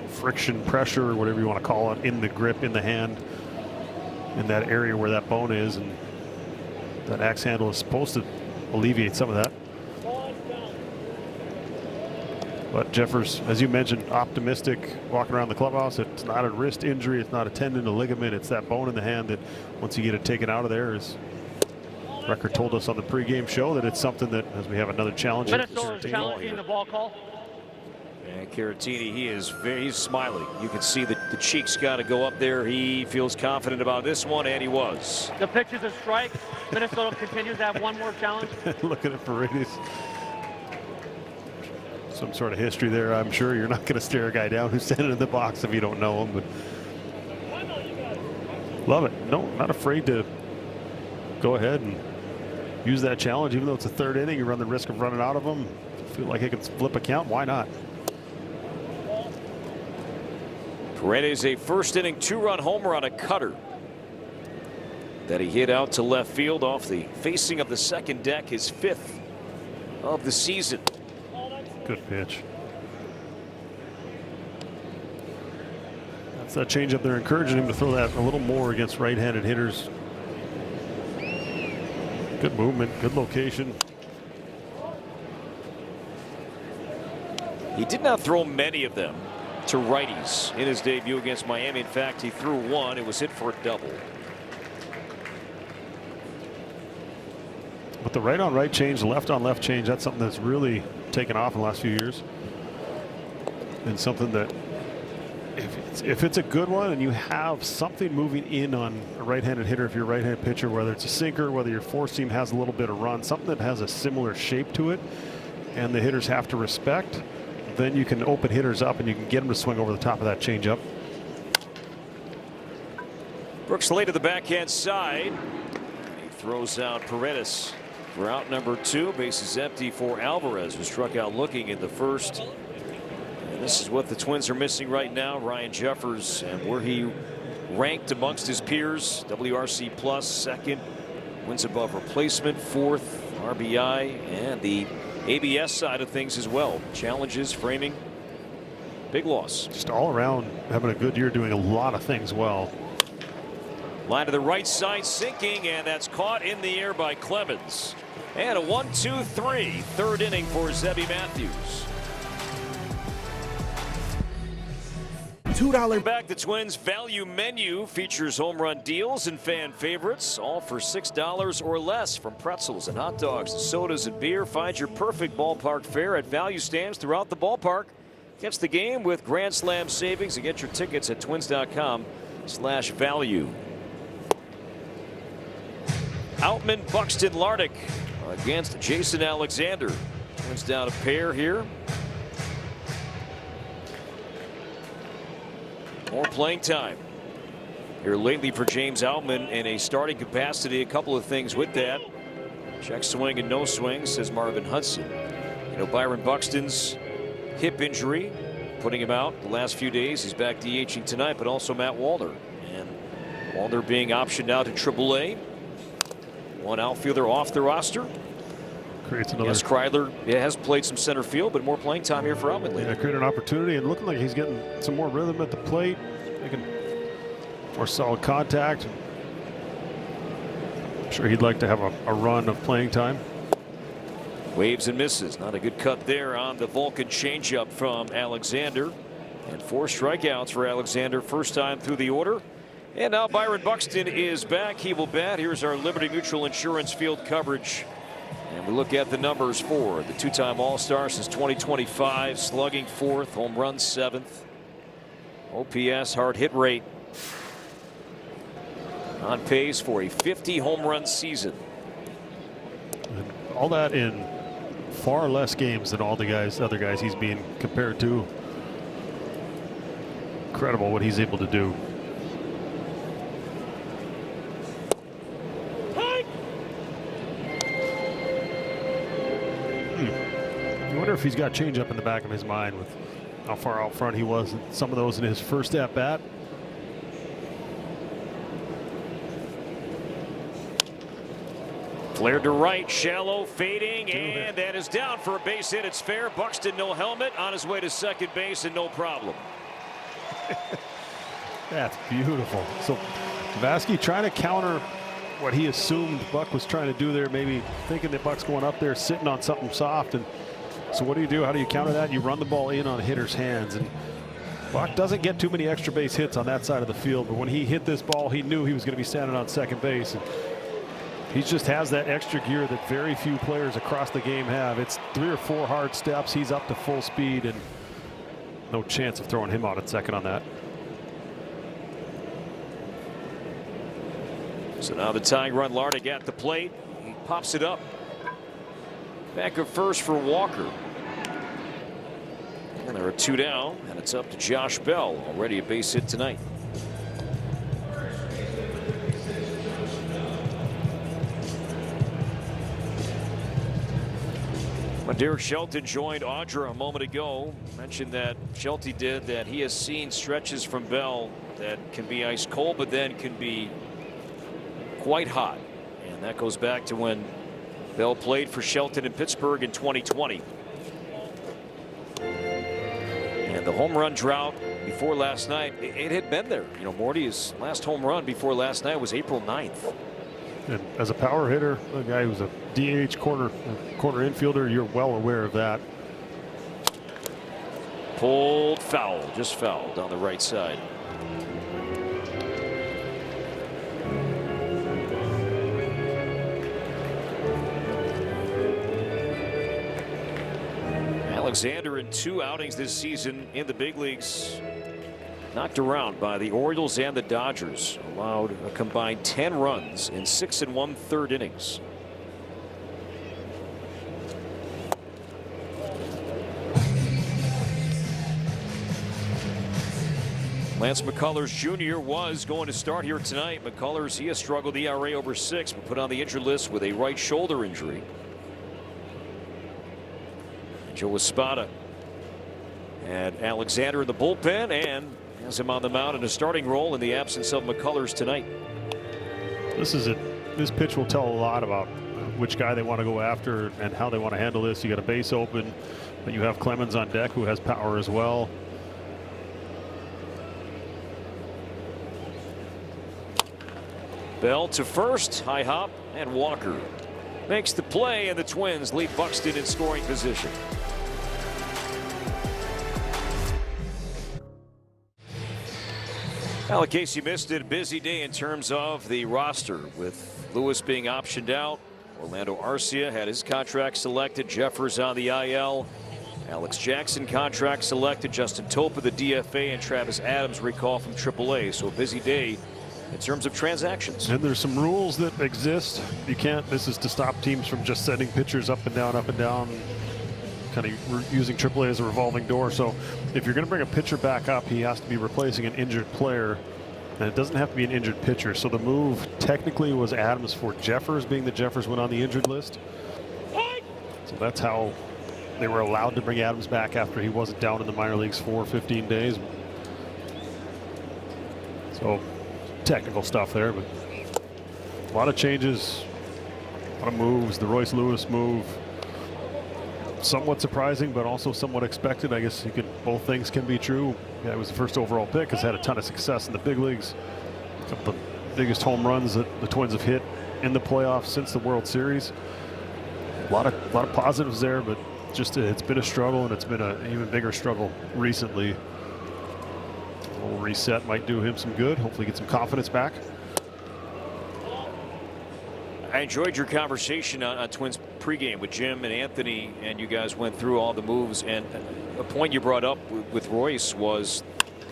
friction, pressure, whatever you want to call it, in the grip in the hand, in that area where that bone is, and that axe handle is supposed to alleviate some of that. But Jeffers, as you mentioned, optimistic walking around the clubhouse. It's not a wrist injury. It's not a tendon, a ligament. It's that bone in the hand that once you get it taken out of there, as Record told us on the pregame show, that it's something that, as we have another challenge. Minnesota's challenging the ball call. And Caratini, he's smiling. You can see that the cheeks got to go up there. He feels confident about this one, and he was. The pitch is a strike. Minnesota continues to have one more challenge. Looking at Paredes. Some sort of history there, I'm sure. You're not going to stare a guy down who's standing in the box if you don't know him. But love it. No, not afraid to go ahead and use that challenge, even though it's a third inning. You run the risk of running out of them. Feel like it can flip a count. Why not? Paredes, a first inning 2-run homer on a cutter that he hit out to left field off the facing of the second deck, his 5th of the season. Good pitch. That's that changeup. They're encouraging him to throw that a little more against right-handed hitters. Good movement, good location. He did not throw many of them to righties in his debut against Miami. In fact, he threw one. It was hit for a double. But the right on right change, the left on left change, that's something that's really taken off in the last few years. And something that if it's a good one and you have something moving in on a right-handed hitter, if you're a right-handed pitcher, whether it's a sinker, whether your four seam has a little bit of run, something that has a similar shape to it and the hitters have to respect, then you can open hitters up and you can get them to swing over the top of that changeup. Brooks late to the backhand side. He throws out Paredes for out number 2. Bases empty for Alvarez, who struck out looking in the first. And this is what the Twins are missing right now. Ryan Jeffers, and where he ranked amongst his peers, WRC plus, 2nd, wins above replacement, 4th, RBI, and the ABS side of things as well. Challenges, framing, big loss. Just all around having a good year, doing a lot of things well. Line to the right side, sinking, and that's caught in the air by Clemens. And a 1-2-3, 3rd inning for Zebby Matthews. $2 back. The Twins value menu features home run deals and fan favorites, all for $6 or less, from pretzels and hot dogs to sodas and beer. Find your perfect ballpark fare at value stands throughout the ballpark. Catch the game with Grand Slam savings and get your tickets at twins.com/value. Outman, Buxton, Lardick against Jason Alexander. Twins down a pair here. More playing time here lately for James Outman in a starting capacity. A couple of things with that. Check swing and no swing, says Marvin Hudson. You know, Byron Buxton's hip injury putting him out the last few days. He's back DHing tonight, but also Matt Wallner. And Wallner being optioned out to AAA. One outfielder off the roster. Creates another. Yes, Kreidler has played some center field, but more playing time here for Outman lately. Yeah, created an opportunity and looking like he's getting some more rhythm at the plate, making more solid contact. I'm sure he'd like to have a run of playing time. Waves and misses. Not a good cut there on the Vulcan changeup from Alexander. And 4 strikeouts for Alexander, first time through the order. And now Byron Buxton is back. He will bat. Here's our Liberty Mutual Insurance field coverage. And we look at the numbers for the two-time All-Star since 2025. Slugging 4th, home run 7th. OPS, hard hit rate. On pace for a 50 home run season. And all that in far less games than all the other guys he's being compared to. Incredible what he's able to do. I wonder if he's got changeup in the back of his mind with how far out front he was. Some of those in his first at bat. Flared to right, shallow, fading, and that is down for a base hit. It's fair. Buxton, no helmet, on his way to second base, and no problem. That's beautiful. So Vasky trying to counter what he assumed Buck was trying to do there, maybe thinking that Buck's going up there sitting on something soft. And so what do? How do you counter that? You run the ball in on a hitter's hands. And Buck doesn't get too many extra base hits on that side of the field, but when he hit this ball, he knew he was going to be standing on second base. And he just has that extra gear that very few players across the game have. It's 3 or 4 hard steps. He's up to full speed, and no chance of throwing him out at second on that. So now the tying run, Lardick at the plate. He pops it up. Back of first for Walker. And there are 2 down, and it's up to Josh Bell. Already a base hit tonight. When Derek Shelton joined Audra a moment ago, mentioned that Shelty did that he has seen stretches from Bell that can be ice cold, but then can be quite hot. And that goes back to when Bell played for Shelton in Pittsburgh in 2020. And the home run drought before last night, it had been there. You know, Morty's last home run before last night was April 9th. And as a power hitter, a guy who's a DH corner infielder, you're well aware of that. Pulled foul, just foul down the right side. Alexander in 2 outings this season in the big leagues. Knocked around by the Orioles and the Dodgers. Allowed a combined 10 runs in 6 1/3 innings. Lance McCullers Jr. was going to start here tonight. McCullers, he has struggled, ERA over 6, but put on the injured list with a right shoulder injury. Joe Espada and Alexander in the bullpen, and has him on the mound in a starting role in the absence of McCullers tonight. This pitch will tell a lot about which guy they want to go after and how they want to handle this. You got a base open, but you have Clemens on deck, who has power as well. Bell to first, high hop, and Walker makes the play, and the Twins leave Buxton in scoring position. Well, in case you missed it, a busy day in terms of the roster, with Lewis being optioned out. Orlando Arcia had his contract selected. Jeffers on the IL. Alex Jackson contract selected. Justin Topa, the DFA, and Travis Adams recall from AAA. So a busy day in terms of transactions. And there's some rules that exist. You can't. This is to stop teams from just sending pitchers up and down, kind of using AAA as a revolving door. So if you're going to bring a pitcher back up, he has to be replacing an injured player, and it doesn't have to be an injured pitcher. So the move technically was Adams for Jeffers, being that Jeffers went on the injured list. So that's how they were allowed to bring Adams back after he wasn't down in the minor leagues for 15 days. So technical stuff there, but a lot of changes, a lot of moves. The Royce Lewis move, somewhat surprising, but also somewhat expected. I guess both things can be true. Yeah, it was the first overall pick, has had a ton of success in the big leagues. The biggest home runs that the Twins have hit in the playoffs since the World Series. A lot of positives there, but just it's been a struggle, and it's been an even bigger struggle recently. A little reset might do him some good. Hopefully get some confidence back. I enjoyed your conversation on Twins pregame with Jim and Anthony, and you guys went through all the moves. And a point you brought up with Royce was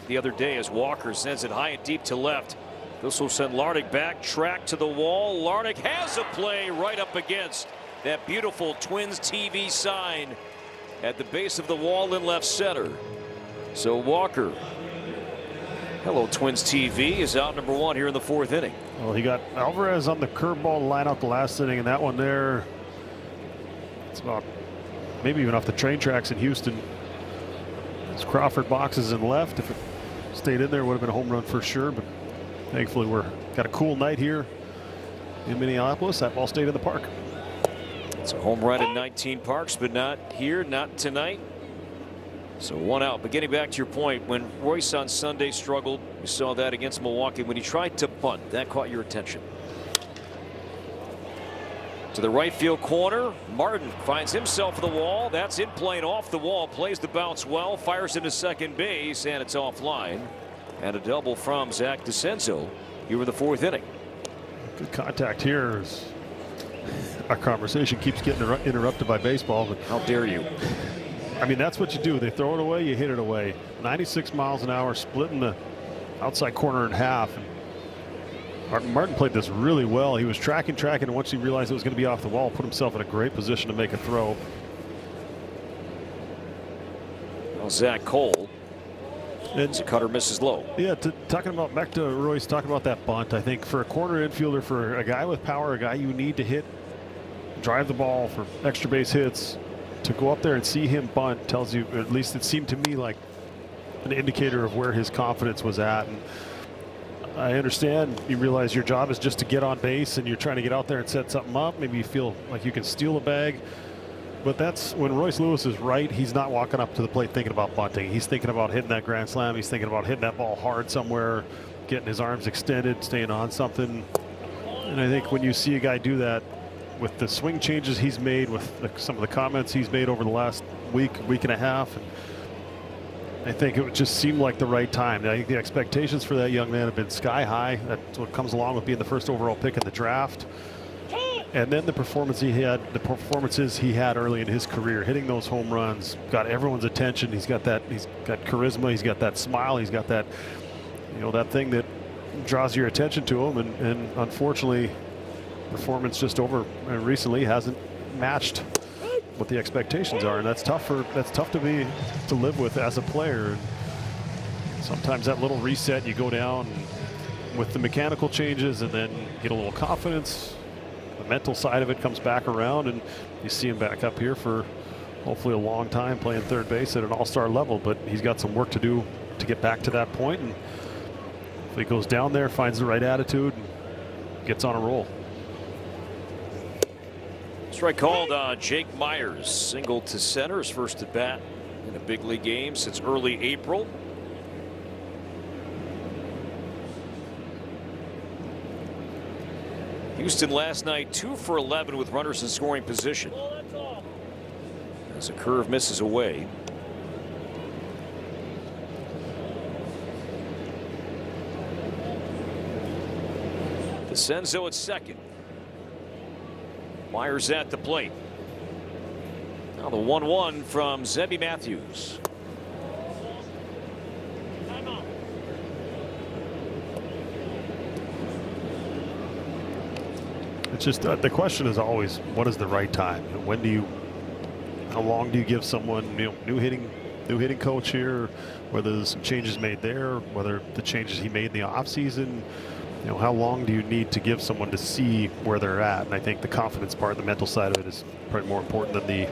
the other day as Walker sends it high and deep to left. This will send Larnach back, track to the wall. Larnach has a play right up against that beautiful Twins TV sign at the base of the wall in left center. So Walker, hello Twins TV, is out number 1 here in the 4th inning. Well, he got Alvarez on the curveball to line out the last inning, and that one there, it's about maybe even off the train tracks in Houston. It's Crawford boxes in left. If it stayed in there, it would have been a home run for sure, but thankfully we're got a cool night here in Minneapolis. That ball stayed in the park. It's a home run in 19 parks, but not here, not tonight. So 1 out. But getting back to your point, when Royce on Sunday struggled, we saw that against Milwaukee when he tried to bunt. That caught your attention. To the right field corner, Martin finds himself at the wall. That's in play and off the wall. Plays the bounce well, fires into second base, and it's offline. And a double from Zach DeCenzo here in the 4th inning. Good contact here. Our conversation keeps getting interrupted by baseball, but how dare you? I mean, that's what you do. They throw it away, you hit it away. 96 miles an hour, splitting the outside corner in half. And Martin played this really well. He was tracking, and once he realized it was going to be off the wall, put himself in a great position to make a throw. Well, Zach Cole. And Cutter misses low. Yeah, talking about back to Royce, talking about that bunt. I think for a corner infielder, for a guy with power, a guy you need to hit, drive the ball for extra base hits, to go up there and see him bunt tells you, or at least it seemed to me like an indicator of where his confidence was at. And I understand you realize your job is just to get on base and you're trying to get out there and set something up. Maybe you feel like you can steal a bag. But that's when Royce Lewis is right. He's not walking up to the plate thinking about bunting. He's thinking about hitting that grand slam. He's thinking about hitting that ball hard somewhere, getting his arms extended, staying on something. And I think when you see a guy do that, with the swing changes he's made, with some of the comments he's made over the last week and a half, and I think it would just seem like the right time. I think the expectations for that young man have been sky high. That's what comes along with being the first overall pick in the draft. And then the performances he had early in his career, hitting those home runs, got everyone's attention. He's got charisma, he's got that smile, he's got that, that thing that draws your attention to him. And unfortunately, performance just over recently hasn't matched what the expectations are, and that's tough to live with as a player. And sometimes that little reset, you go down with the mechanical changes and then get a little confidence. The mental side of it comes back around, and you see him back up here for hopefully a long time playing third base at an all-star level. But he's got some work to do to get back to that point, and if he goes down there, finds the right attitude, and gets on a roll. Strike called on Jake Myers, single to center, his first at bat in a big league game since early April. Houston last night 2 for 11 with runners in scoring position. As a curve misses away. DeCenzo at second. Myers at the plate. Now the 1-1 from Zebby Matthews. It's just the question is always, what is the right time? How long do you give someone, new hitting coach here, whether there's some changes made there, whether the changes he made in the offseason, how long do you need to give someone to see where they're at? And I think the confidence part, the mental side of it, is probably more important than the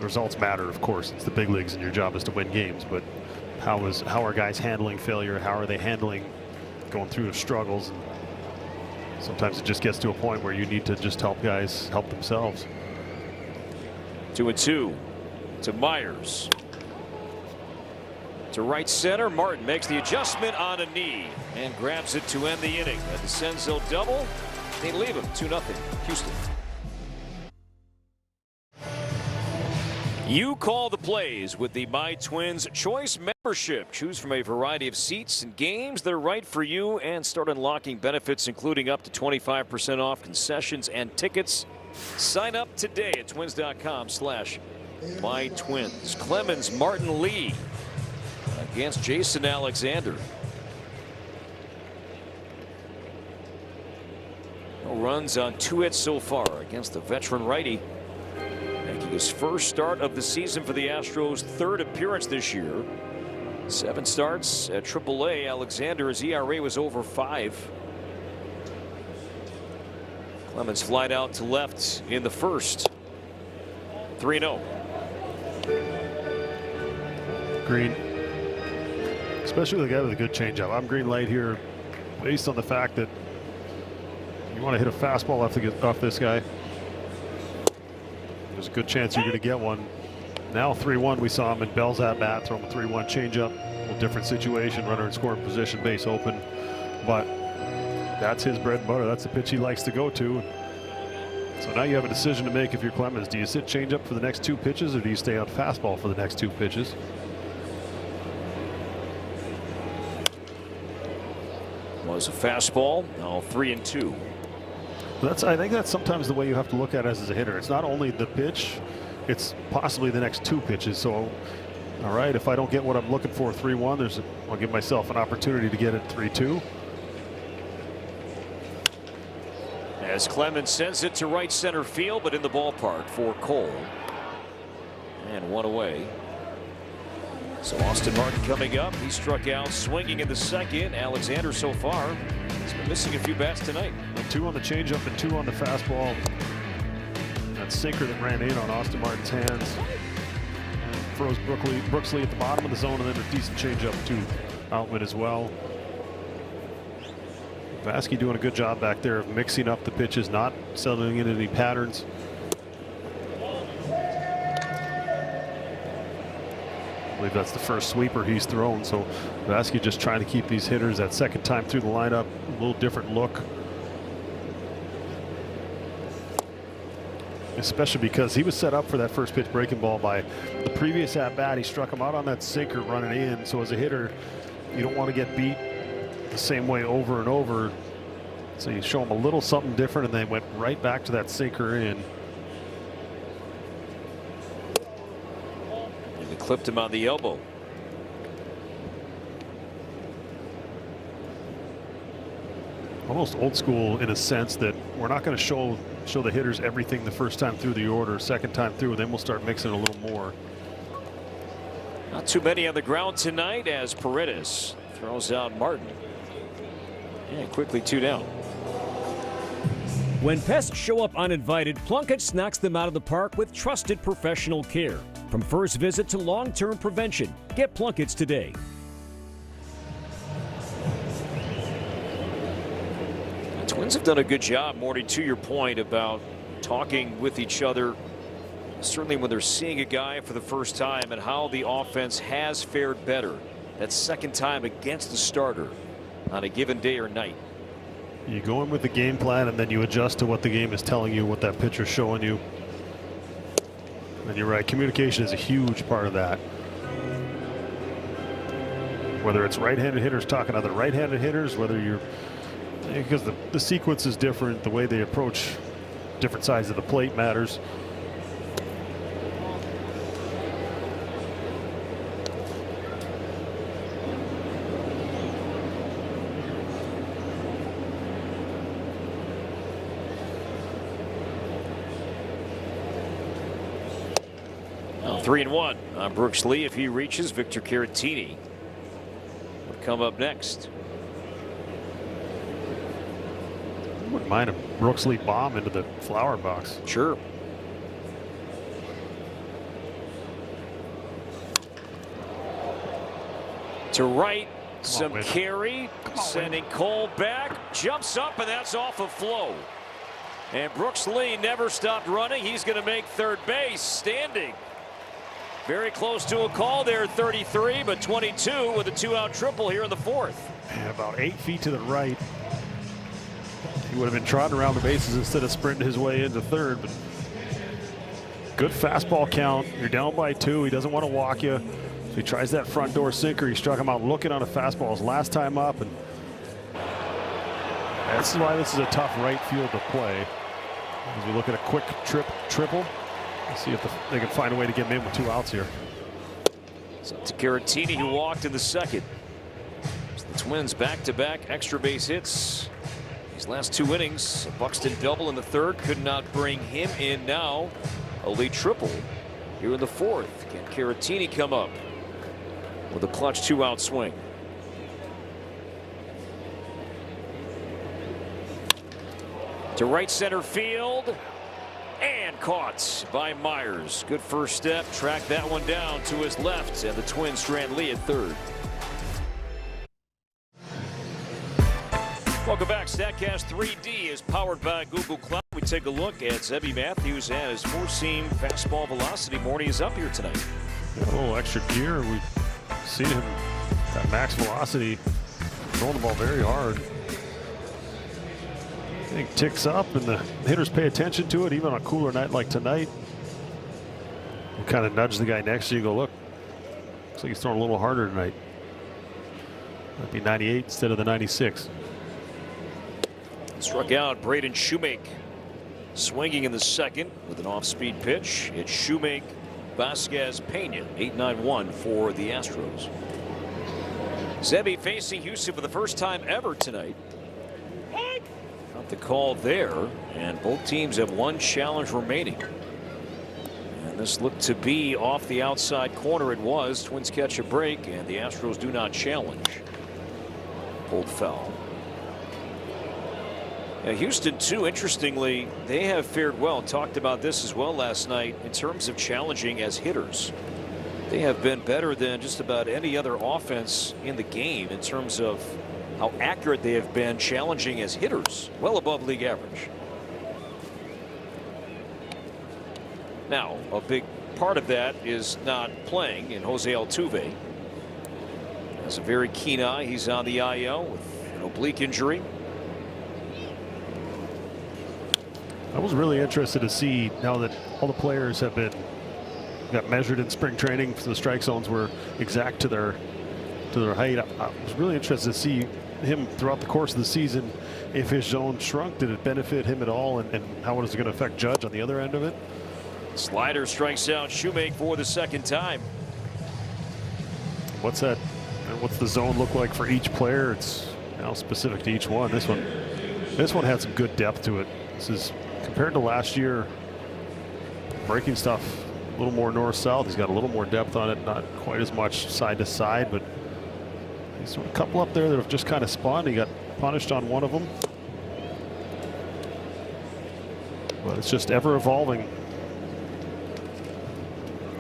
results matter. Of course, it's the big leagues and your job is to win games, but how are guys handling failure? How are they handling going through the struggles? And sometimes it just gets to a point where you need to just help guys help themselves. 2-2 to Myers. To right center, Martin makes the adjustment on a knee and grabs it to end the inning. A DeCenzo double. They leave him 2-0 Houston. You call the plays with the My Twins Choice membership. Choose from a variety of seats and games that are right for you and start unlocking benefits, including up to 25% off concessions and tickets. Sign up today at twins.com/mytwins. Clemens, Martin Lee against Jason Alexander. No runs on 2 hits so far against the veteran righty. Making his first start of the season for the Astros' 3rd appearance this year. 7 starts at AAA. Alexander's ERA was over 5. Clemens flied out to left in the first. 3-0. Green, especially with a guy with a good changeup. I'm green light here based on the fact that you want to hit a fastball off this guy. There's a good chance you're going to get one. Now 3-1, we saw him in Bell's at bat, throw him a 3-1 changeup. A little different situation, runner in scoring position, base open. But that's his bread and butter. That's the pitch he likes to go to. So now you have a decision to make if you're Clemens. Do you sit changeup for the next 2 pitches, or do you stay on fastball for the next 2 pitches? Was a fastball, now 3-2. I think that's sometimes the way you have to look at it as a hitter. It's not only the pitch, it's possibly the next 2 pitches. So, all right, if I don't get what I'm looking for 3-1, I'll give myself an opportunity to get it 3-2. As Clemens sends it to right center field, but in the ballpark for Cole. And 1 away. So Austin Martin coming up. He struck out swinging in the 2nd. Alexander so far has been missing a few bats tonight. 2 on the changeup and 2 on the fastball. That sinker that ran in on Austin Martin's hands and froze Brooksley at the bottom of the zone, and then a decent changeup to Outman as well. Vasky doing a good job back there of mixing up the pitches, not settling into any patterns. I believe that's the first sweeper he's thrown. So Vasky just trying to keep these hitters that second time through the lineup, a little different look. Especially because he was set up for that first pitch breaking ball by the previous at bat. He struck him out on that sinker running in. So as a hitter, you don't want to get beat the same way over and over. So you show him a little something different, and they went right back to that sinker in. And he clipped him on the elbow. Almost old school in a sense that we're not going to show the hitters everything the first time through the order. Second time through, then we'll start mixing a little more. Not too many on the ground tonight as Paredes throws out Martin. And quickly 2 down. When pests show up uninvited, Plunkett knocks them out of the park with trusted professional care. From first visit to long-term prevention, get Plunkett's today. The Twins have done a good job, Morty, to your point about talking with each other. Certainly when they're seeing a guy for the first time and how the offense has fared better that second time against the starter on a given day or night. You go in with the game plan, and then you adjust to what the game is telling you, what that pitcher's showing you. And you're right, communication is a huge part of that. Whether it's right-handed hitters talking to other right-handed hitters, whether you're, because the sequence is different, the way they approach different sides of the plate matters. Now 3-1 on Brooks Lee. If he reaches, Victor Caratini would come up next. I wouldn't mind a Brooks Lee bomb into the flower box. Sure. To right, some carry, sending Cole back, jumps up, and that's off of Flo. And Brooks Lee never stopped running. He's going to make third base, standing. Very close to a call there, 33, but 22 with a 2-out triple here in the 4th. And about 8 feet to the right. He would have been trotting around the bases instead of sprinting his way into third, but Good fastball count. You're down by 2. He doesn't want to walk you. So he tries that front door sinker. He struck him out looking on a fastball his last time up, and that's why this is a tough right field to play. As we look at a quick triple, let's see if they can find a way to get him in with 2 outs here. It's up to Caratini, who walked in the second. So the Twins back-to-back extra base hits. These last 2 innings, a Buxton double in the third could not bring him in. Now a late triple here in the fourth. Can Caratini come up with a clutch 2-out swing? To right center field, and caught by Myers. Good first step, track that one down to his left, and the Twins strand Lee at third. Welcome back. Statcast 3D is powered by Google Cloud. We take a look at Zebby Matthews and his 4-seam fastball velocity. Morty is up here tonight. A little extra gear. We've seen him at max velocity, throwing the ball very hard. I think ticks up, and the hitters pay attention to it, even on a cooler night like tonight. You kind of nudge the guy next to you, go, look, looks like he's throwing a little harder tonight. Might be 98 instead of the 96. Struck out Braden Shoemake, swinging in the second with an off-speed pitch. It's Shoemake, Vasquez, Pena, 8-9-1 for the Astros. Zebby facing Houston for the first time ever tonight. Not the call there, and both teams have 1 challenge remaining. And this looked to be off the outside corner. It was. Twins catch a break, and the Astros do not challenge. Pulled foul. Now Houston, too, interestingly, they have fared well. Talked about this as well last night in terms of challenging as hitters. They have been better than just about any other offense in the game in terms of how accurate they have been challenging as hitters, well above league average. Now, a big part of that is not playing in Jose Altuve. Has a very keen eye. He's on the IL with an oblique injury. I was really interested to see, now that all the players have got measured in spring training, so the strike zones were exact to their height. I was really interested to see him throughout the course of the season. If his zone shrunk, did it benefit him at all, and how is it going to affect Judge on the other end of it? Slider strikes out Shoemake for the second time. What's that? What's the zone look like for each player? It's now specific to each one. This one had some good depth to it. This is, compared to last year, breaking stuff a little more north-south. He's got a little more depth on it, not quite as much side to side, but there's a couple up there that have just kind of spawned. He got punished on one of them, but it's just ever evolving.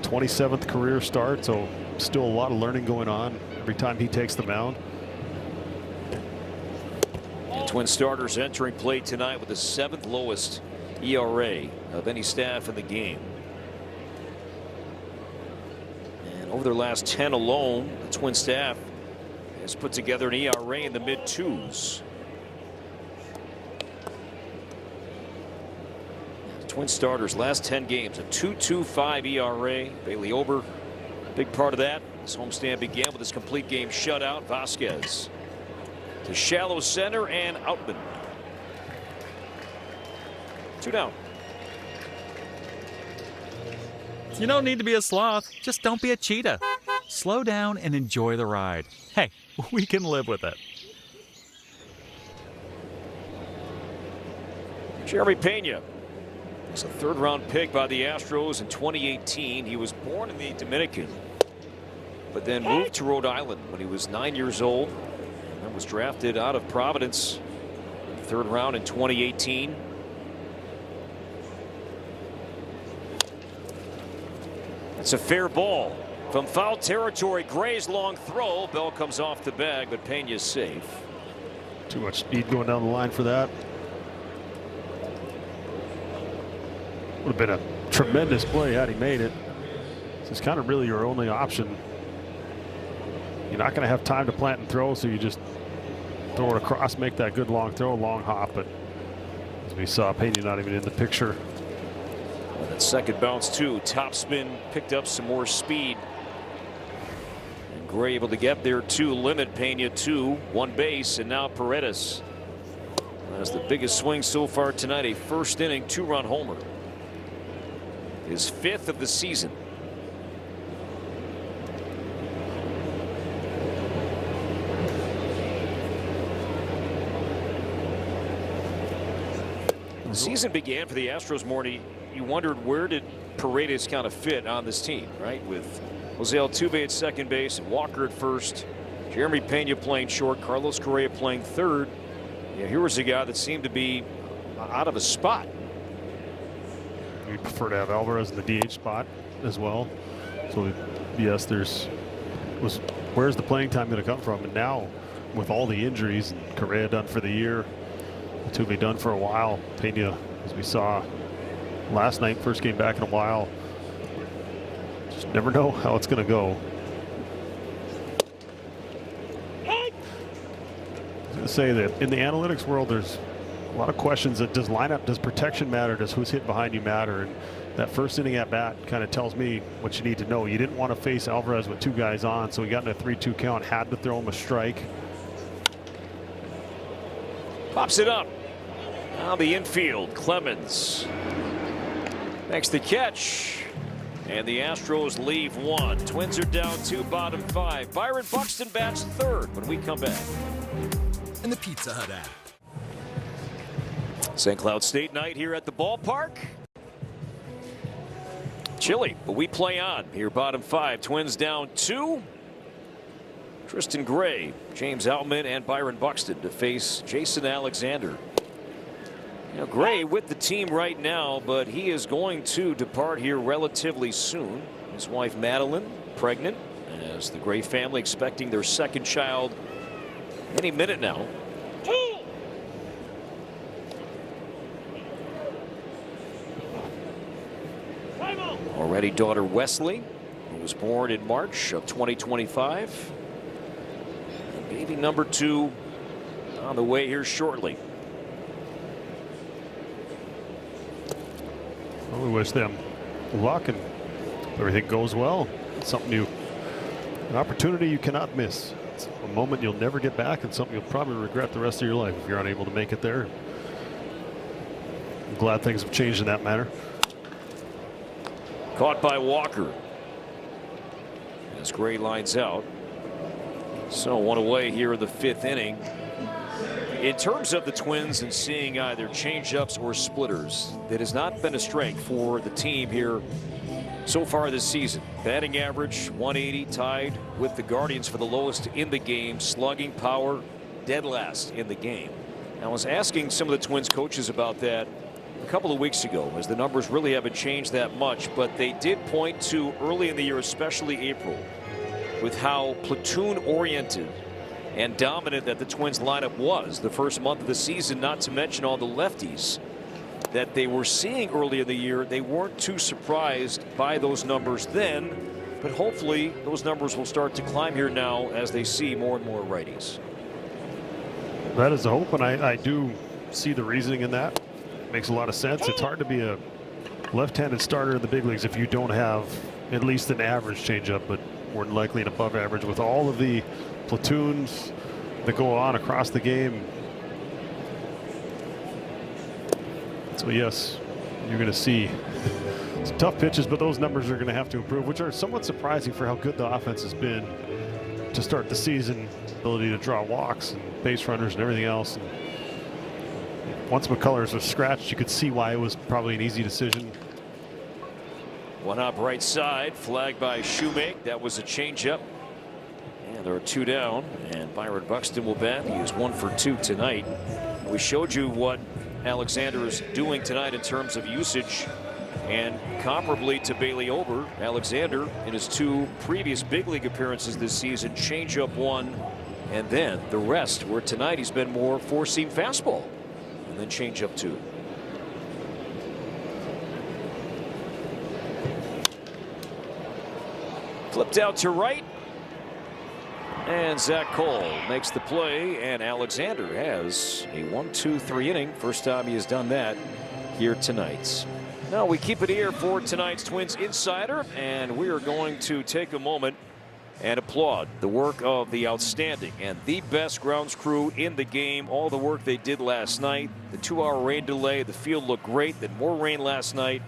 27th career start, so still a lot of learning going on every time he takes the mound. Twin starters entering play tonight with the 7th lowest ERA of any staff in the game. And over their last 10 alone, the Twin staff has put together an ERA in the mid-2s. Twin starters last 10 games, a 2.25 ERA. Bailey Ober, big part of that. This homestand began with his complete game shutout. Vasquez to shallow center and Outman. 2 down. You don't need to be a sloth, just don't be a cheetah. Slow down and enjoy the ride. Hey, we can live with it. Jeremy Pena is a 3rd-round pick by the Astros in 2018. He was born in the Dominican, but then moved to Rhode Island when he was 9 years old. And was drafted out of Providence, 3rd round in 2018. It's a fair ball from foul territory. Gray's long throw. Bell comes off the bag, but Pena's safe. Too much speed going down the line for that. Would have been a tremendous play had he made it. This is kind of really your only option. You're not going to have time to plant and throw, so you just throw it across, make that good long throw, long hop. But as we saw, Pena not even in the picture. And that second bounce too. Topspin picked up some more speed. And Gray able to get there to limit Pena to one base, and now Paredes has the biggest swing so far tonight. A first inning 2-run homer. His 5th of the season. The season began for the Astros, Morty. You wondered, where did Paredes kind of fit on this team, right? With Jose Altuve at second base and Walker at first, Jeremy Pena playing short, Carlos Correa playing third. Yeah, here was a guy that seemed to be out of a spot. We prefer to have Alvarez in the DH spot as well. So yes, where's the playing time going to come from? And now with all the injuries, and Correa done for the year, Altuve done for a while, Pena, as we saw last night, first game back in a while, just never know how it's going to go. I was going to say that in the analytics world, there's a lot of questions that does protection matter? Does who's hit behind you matter? And that first inning at bat kind of tells me what you need to know. You didn't want to face Alvarez with 2 guys on, so he got in a 3-2 count, had to throw him a strike. Pops it up. Now the infield, Clemens makes the catch, and the Astros leave 1. Twins are down 2, bottom 5. Byron Buxton bats third when we come back. In the Pizza Hut app. St. Cloud State night here at the ballpark. Chilly, but we play on here, bottom 5. Twins down 2. Tristan Gray, James Outman, and Byron Buxton to face Jason Alexander. You know, Gray with the team right now, but he is going to depart here relatively soon. His wife Madeline pregnant, as the Gray family expecting their second child any minute now. Already daughter Wesley, who was born in March of 2025. And baby number 2 on the way here shortly. Well, we wish them luck and everything goes well. It's something an opportunity you cannot miss. It's a moment you'll never get back, and something you'll probably regret the rest of your life if you're unable to make it there. I'm glad things have changed in that matter. Caught by Walker as Gray lines out. So 1 away here in the 5th inning. In terms of the Twins and seeing either changeups or splitters, that has not been a strength for the team here so far this season. Batting average 180, tied with the Guardians for the lowest in the game. Slugging power dead last in the game. I was asking some of the Twins coaches about that a couple of weeks ago, as the numbers really haven't changed that much, but they did point to early in the year, especially April, with how platoon oriented and dominant that the Twins lineup was the first month of the season, not to mention all the lefties that they were seeing early in the year. They weren't too surprised by those numbers then, but hopefully those numbers will start to climb here now as they see more and more righties. That is the hope, and I do see the reasoning in that. Makes a lot of sense. It's hard to be a left-handed starter in the big leagues if you don't have at least an average changeup, but more than likely an above average with all of the platoons that go on across the game. So yes, you're going to see some tough pitches, but those numbers are going to have to improve, which are somewhat surprising for how good the offense has been to start the season. Ability to draw walks and base runners and everything else. And once McCullers was scratched, you could see why it was probably an easy decision. One up right side, flagged by Shoemake. That was a changeup. And there are 2 down, and Byron Buxton will bat. He is 1 for 2 tonight. We showed you what Alexander is doing tonight in terms of usage, and comparably to Bailey Ober, Alexander in his 2 previous big league appearances this season, changeup 1, and then the rest, where tonight he's been more four-seam fastball. And then change up 2. Flipped out to right. And Zach Cole makes the play, and Alexander has a 1-2-3 inning. First time he has done that here tonight. Now we keep it here for tonight's Twins Insider, and we are going to take a moment and applaud the work of the outstanding and the best grounds crew in the game. All the work they did last night. The 2-hour rain delay, the field looked great. Then more rain last night,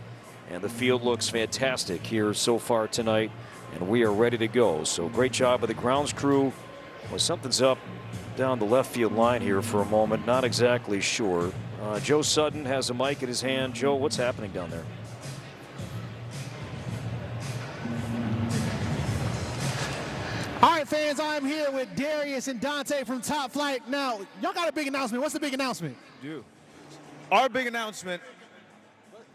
and the field looks fantastic here so far tonight, and we are ready to go. So great job of the grounds crew. Well, something's up down the left field line here for a moment. Not exactly sure. Joe Sutton has a mic in his hand. Joe, what's happening down there? All right, fans, I'm here with Darius and Dante from Top Flight. Now, y'all got a big announcement. What's the big announcement? Do. Our big announcement.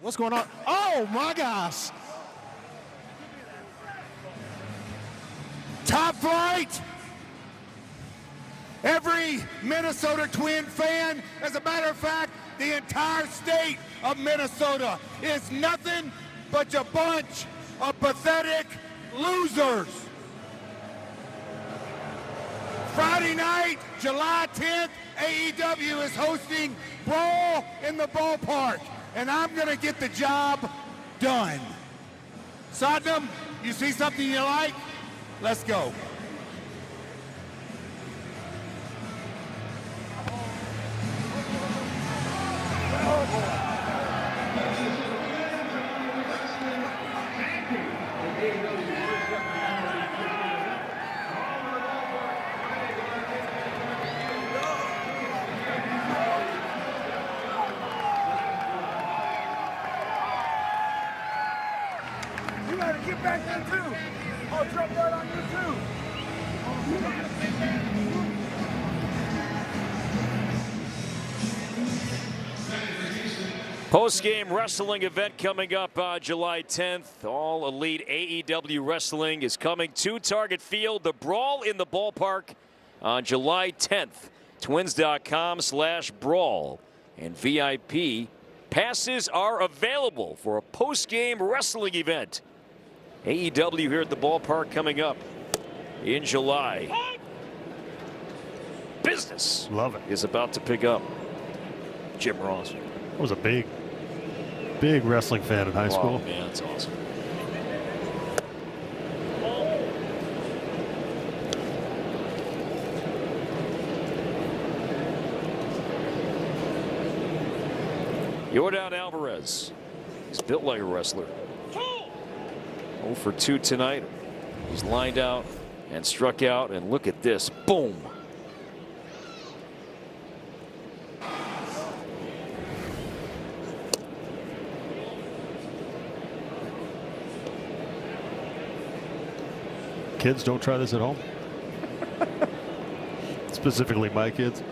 What's going on? Oh, my gosh. Top Flight. Every Minnesota Twin fan, as a matter of fact, the entire state of Minnesota is nothing but a bunch of pathetic losers. Friday night, July 10th, AEW is hosting Brawl in the Ballpark, and I'm going to get the job done. Sodom, you see something you like? Let's go. You gotta get back there too. I'll drop that on you too. Post-game wrestling event coming up July 10th. All Elite AEW Wrestling is coming to Target Field. The Brawl in the Ballpark on July 10th. Twins.com/brawl. And VIP passes are available for a post-game wrestling event. AEW here at the ballpark coming up in July. Business Love it. is about to pick up. Jim Ross. I was a big wrestling fan in high school. Man, that's awesome. Yordan Alvarez. He's built like a wrestler. 0 for 2 tonight. He's lined out and struck out, and look at this. Boom. Kids, don't try this at home. Specifically my kids.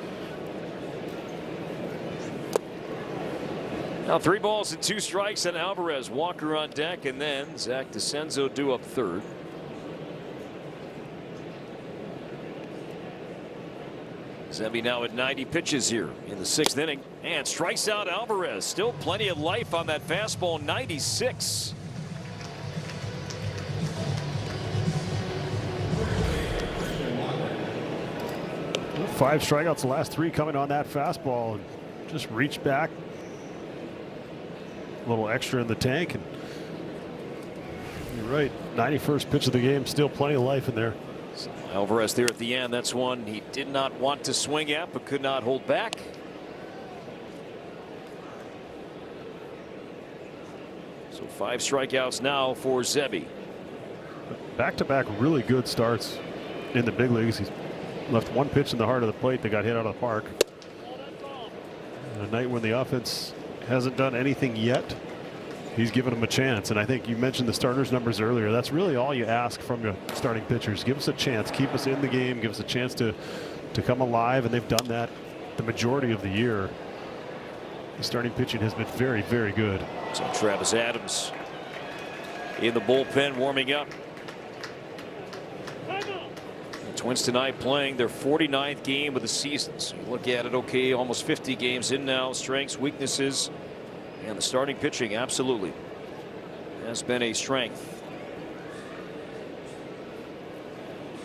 Now 3 balls and 2 strikes and Alvarez. Walker on deck, and then Zach DeCenzo due up third. Zebby now at 90 pitches here in the 6th inning, and strikes out Alvarez. Still plenty of life on that fastball. 96. Well, 5 strikeouts, the last 3 coming on that fastball, and just reached back. A little extra in the tank, and you're right. 91st pitch of the game, still plenty of life in there. So Alvarez there at the end. That's one he did not want to swing at, but could not hold back. So 5 strikeouts now for Zebby. Back-to-back really good starts in the big leagues. He's left 1 pitch in the heart of the plate that got hit out of the park. And a night when the offense hasn't done anything yet, he's given them a chance. And I think you mentioned the starters numbers earlier. That's really all you ask from your starting pitchers. Give us a chance, keep us in the game, give us a chance to come alive, and they've done that the majority of the year. The starting pitching has been very, very good. So Travis Adams in the bullpen warming up. The Twins tonight playing their 49th game of the season. So you look at it, okay, almost 50 games in now. Strengths, weaknesses, and the starting pitching absolutely has been a strength.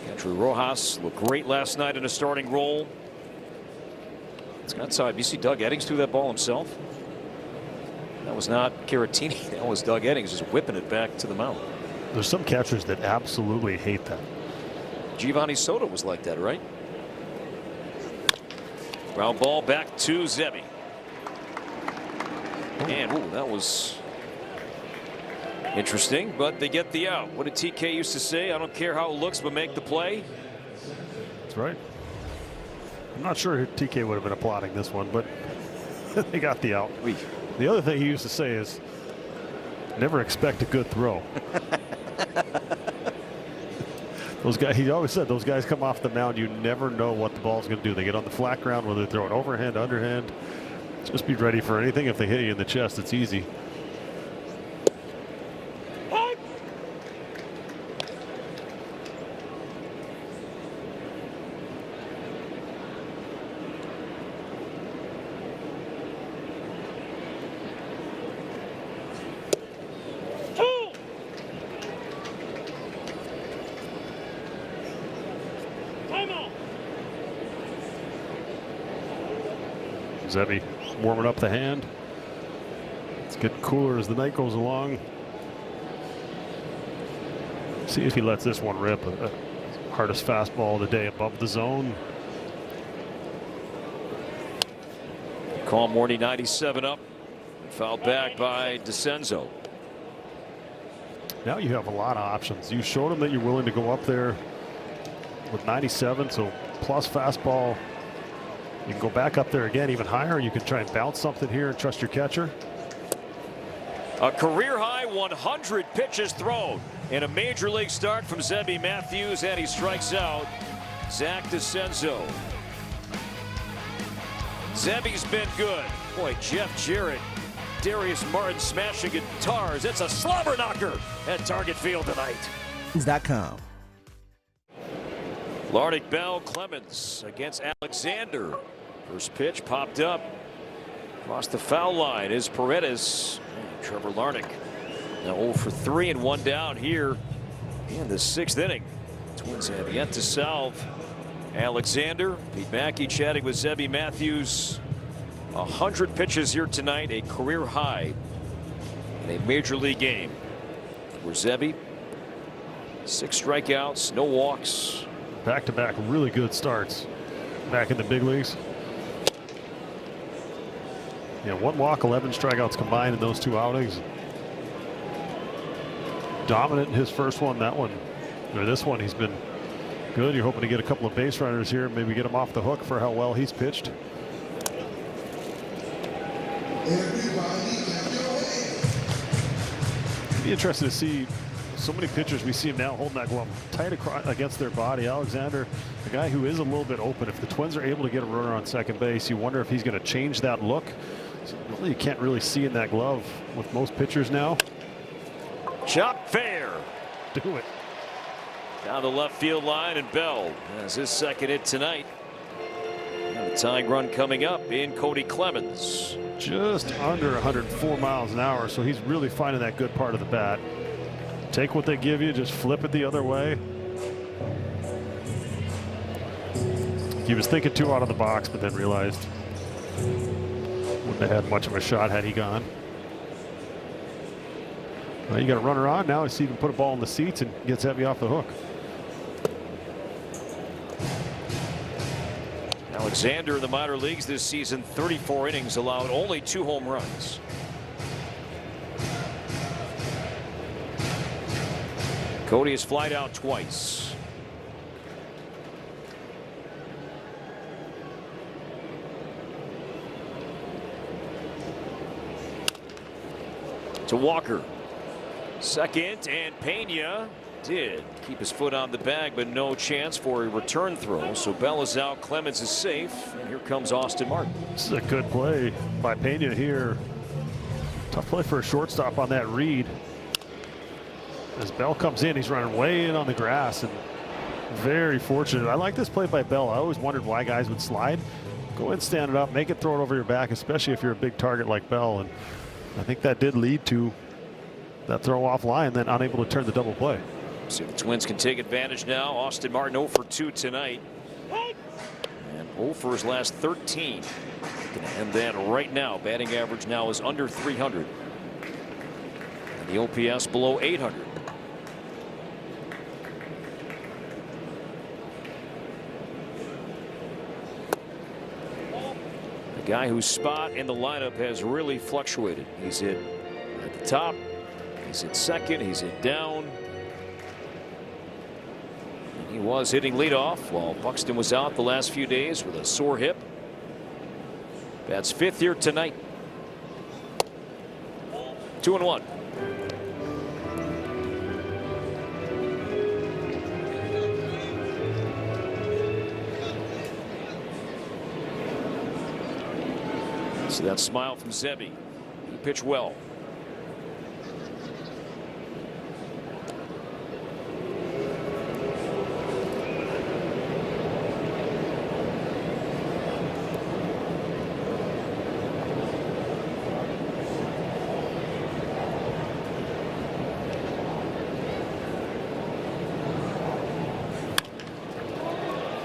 Andrew Rojas looked great last night in a starting role. It's outside. You see Doug Eddings threw that ball himself. That was not Caratini. That was Doug Eddings just whipping it back to the mound. There's some catchers that absolutely hate that. Giovanni Soto was like that, right? Ground ball back to Zebby. And ooh, that was interesting, but they get the out. What did TK used to say? I don't care how it looks, but make the play. That's right. I'm not sure TK would have been applauding this one, but they got the out. The other thing he used to say is, never expect a good throw. Those guys, he always said, those guys come off the mound, you never know what the ball's going to do. They get on the flat ground, whether they throw it overhand, underhand. Just be ready for anything. If they hit you in the chest, it's easy. Zebby warming up the hand. It's getting cooler as the night goes along. See if he lets this one rip. Hardest fastball of the day above the zone. Call Morty 97 up. Fouled back by DeCenzo. Now you have a lot of options. You showed him that you're willing to go up there with 97, so plus fastball. You can go back up there again, even higher. You can try and bounce something here and trust your catcher. A career high 100 pitches thrown in a major league start from Zebby Matthews, and he strikes out Zach DeCenzo. Zebby's been good. Boy, Jeff Jarrett, Darius Martin smashing guitars. It's a slobber knocker at Target Field tonight. .com. Larnick, Bell, Clemens against Alexander. First pitch popped up across the foul line is Paredes. Trevor Larnick now 0 for 3 and 1 down here in the 6th inning. Twins have yet to salve Alexander. Pete Mackey chatting with Zebby Matthews. 100 pitches here tonight, a career high in a major league game. For Zebby, 6 strikeouts, no walks. Back-to-back really good starts back in the big leagues. Yeah, 1 walk, 11 strikeouts combined in those 2 outings. Dominant in his first one. That one, or this one, he's been good. You're hoping to get a couple of base runners here, maybe get him off the hook for how well he's pitched. It'd be interesting to see so many pitchers. We see him now holding that glove tight against their body. Alexander, a guy who is a little bit open. If the Twins are able to get a runner on second base, you wonder if he's going to change that look. So you can't really see in that glove with most pitchers now. Chop fair. Do it. Down the left field line, and Bell has his second hit tonight. And the tying run coming up in Cody Clemens. Just under 104 miles an hour, so he's really finding that good part of the bat. Take what they give you, just flip it the other way. He was thinking 2 out of the box, but then realized wouldn't have had much of a shot had he gone. Well, you got a runner on now. See if he can put a ball in the seats and gets Zebby off the hook. Alexander in the minor leagues this season, 34 innings, allowed only 2 home runs. Cody has flied out twice. To Walker. Second, and Pena did keep his foot on the bag, but no chance for a return throw. So Bell is out, Clemens is safe, and here comes Austin Martin. This is a good play by Pena here. Tough play for a shortstop on that read. As Bell comes in, he's running way in on the grass, and very fortunate. I like this play by Bell. I always wondered why guys would slide. Go in, stand it up, make it, throw it over your back, especially if you're a big target like Bell. And I think that did lead to that throw off line, then unable to turn the double play. See if the Twins can take advantage now. Austin Martin 0 for 2 tonight. And 0 for his last 13. And then right now, batting average now is under 300. And the OPS below 800. A guy whose spot in the lineup has really fluctuated. He's hit at the top, he's hit second, he's hit down. And he was hitting leadoff while Buxton was out the last few days with a sore hip. That's 5th here tonight. 2-1. See that smile from Zebby. He pitched well.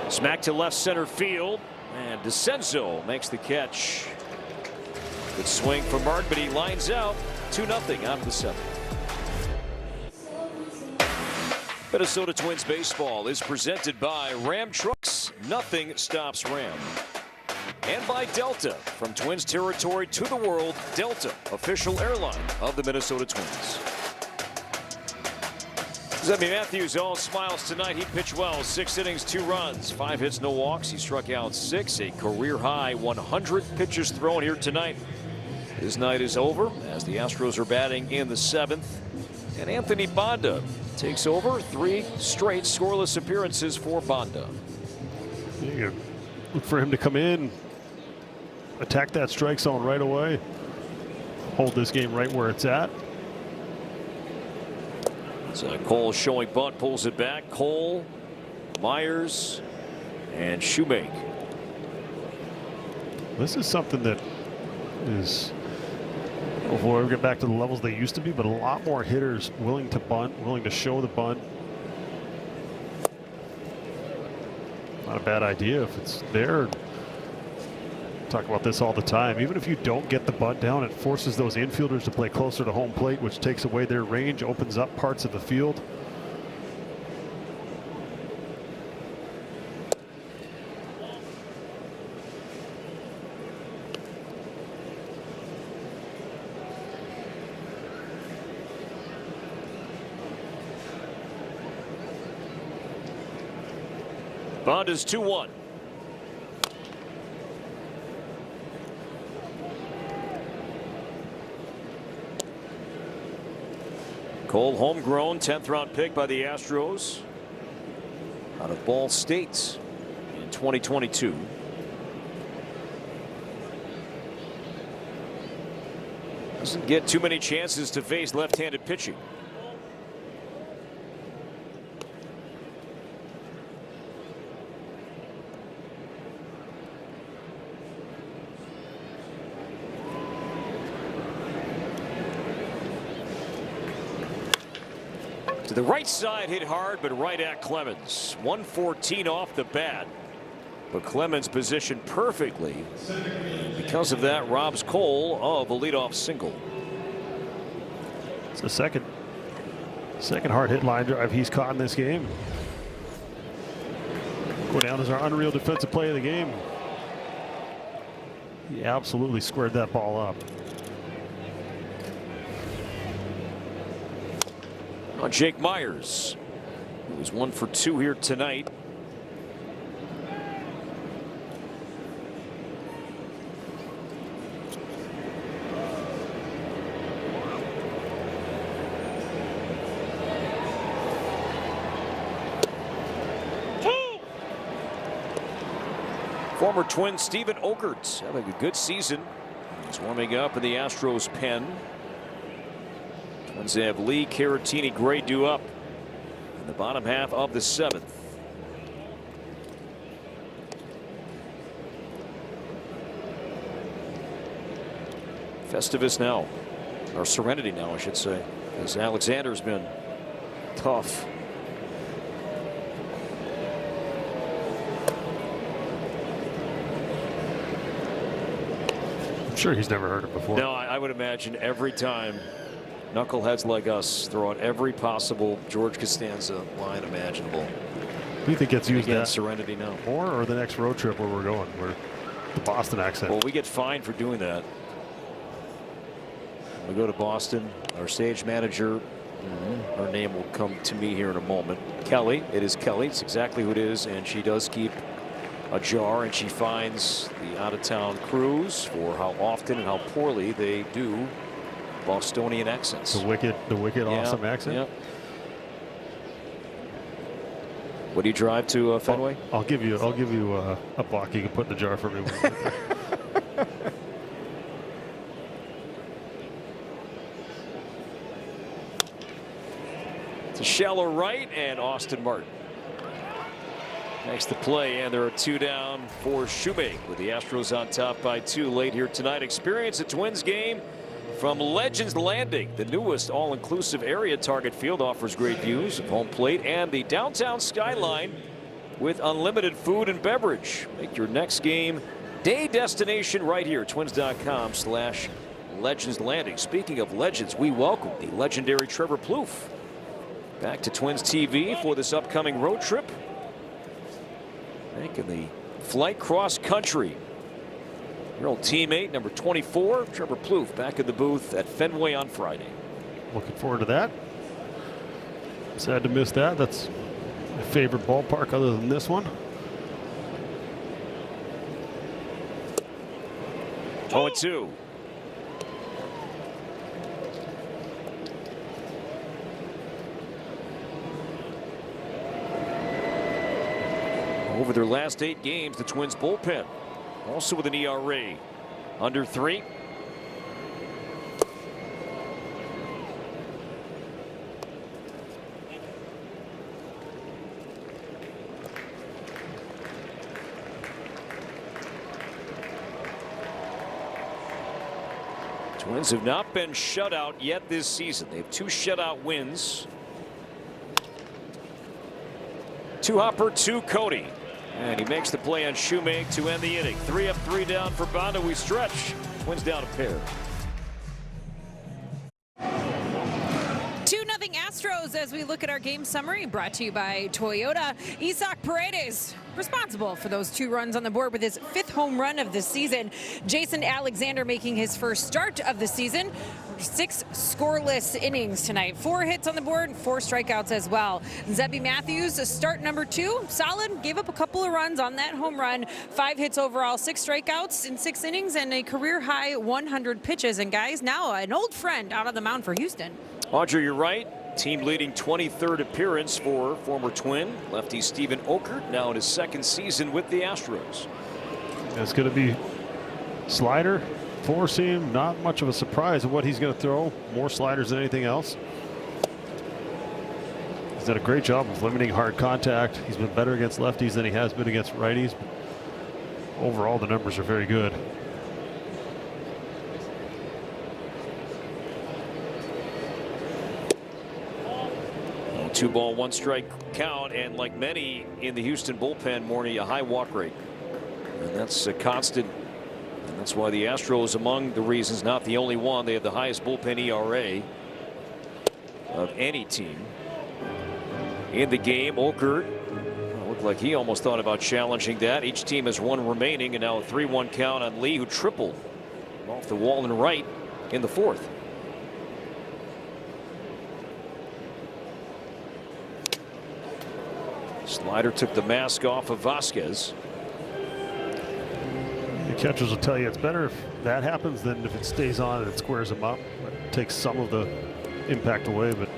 Smack to left center field, and DeCenzo makes the catch. Good swing from Martin, but he lines out. 2-0 out of the 7th. Minnesota Twins baseball is presented by Ram Trucks. Nothing stops Ram. And by Delta. From Twins territory to the world, Delta, official airline of the Minnesota Twins. Zebby Matthews all smiles tonight. He pitched well. 6 innings, 2 runs, 5 hits, no walks. He struck out 6. A career high 100 pitches thrown here tonight. His night is over as the Astros are batting in the 7th. And Anthony Banda takes over. 3 straight scoreless appearances for Banda. You look for him to come in, attack that strike zone right away, hold this game right where it's at. So Cole showing bunt, pulls it back. Cole, Myers, and Shoemake. This is something that is, before we get back to the levels they used to be, but a lot more hitters willing to bunt, willing to show the bunt. Not a bad idea if it's there. Talk about this all the time. Even if you don't get the bunt down, it forces those infielders to play closer to home plate, which takes away their range, opens up parts of the field. Bond is 2-1. Cole, homegrown, 10th round pick by the Astros out of Ball State in 2022. Doesn't get too many chances to face left-handed pitching. To the right side, hit hard, but right at Clemens. 114 off the bat, but Clemens positioned perfectly. Because of that, robs Cole of a leadoff single. It's the second hard hit line drive he's caught in this game. Go down as our unreal defensive play of the game. He absolutely squared that ball up. Jake Myers, who was 1 for 2 here tonight. Former Twin Steven Okerts having a good season. He's warming up in the Astros pen. Twins have Lee, Caratini, Gray due up in the bottom half of the 7th. Festivus now, or Serenity now, I should say, as Alexander's been tough. sure he's never heard it before. No, I would imagine every time knuckleheads like us throw out every possible George Costanza line imaginable. Do you think gets used again, that Serenity now more, or the next road trip where we're going, where the Boston accent? Well, we get fined for doing that. We go to Boston. Our stage manager, her name will come to me here in a moment. Kelly. It is Kelly. It's exactly who it is, and she does keep a jar, and she finds the out-of-town crews for how often and how poorly they do Bostonian accents. The wicked awesome accent. Yep. What do you drive to Fenway? I'll give you a buck you can put in the jar for me. It's a shallow right, and Austin Martin makes the play, and there are 2 down for Shoemake with the Astros on top by 2 late here tonight. Experience a Twins game from Legends Landing. The newest all-inclusive area. Target Field offers great views of home plate and the downtown skyline with unlimited food and beverage. Make your next game day destination right here. Twins.com/Legends Landing. Speaking of legends, we welcome the legendary Trevor Plouffe back to Twins TV for this upcoming road trip. Making the flight cross country. Your old teammate, number 24, Trevor Plouffe, back in the booth at Fenway on Friday. Looking forward to that. Sad to miss that. That's my favorite ballpark other than this one. 0-2. Over their last 8 games, the Twins bullpen also with an ERA under 3. Twins have not been shut out yet this season. They have 2 shutout wins. 2 Hopper, 2 Cody. And he makes the play on Shoemake to end the inning. 3 up, 3 down for Banda. We stretch. Twins down a pair. 2-0 Astros as we look at our game summary, brought to you by Toyota. Isaac Paredes responsible for those 2 runs on the board with his 5th home run of the season. Jason Alexander making his first start of the season. 6 scoreless innings tonight. 4 hits on the board, 4 strikeouts as well. Zebby Matthews, start number 2, solid. Gave up a couple of runs on that home run. 5 hits overall, 6 strikeouts in 6 innings, and a career high 100 pitches. And guys, now an old friend out on the mound for Houston. Audrey, you're right. Team leading 23rd appearance for former Twin lefty Stephen Okert, now in his 2nd season with the Astros. It's going to be slider, 4-seam, not much of a surprise of what he's going to throw. More sliders than anything else. He's done a great job of limiting hard contact. He's been better against lefties than he has been against righties. Overall, the numbers are very good. 2 ball, 1 strike count, and like many in the Houston bullpen, Morny, a high walk rate. And that's a constant. And that's why the Astros, among the reasons, not the only one, they have the highest bullpen ERA of any team in the game. Okert looked like he almost thought about challenging that. Each team has 1 remaining, and now a 3-1 count on Lee, who tripled off the wall and right in the 4th. Slider took the mask off of Vasquez. The catchers will tell you it's better if that happens than if it stays on and it squares them up. It takes some of the impact away, but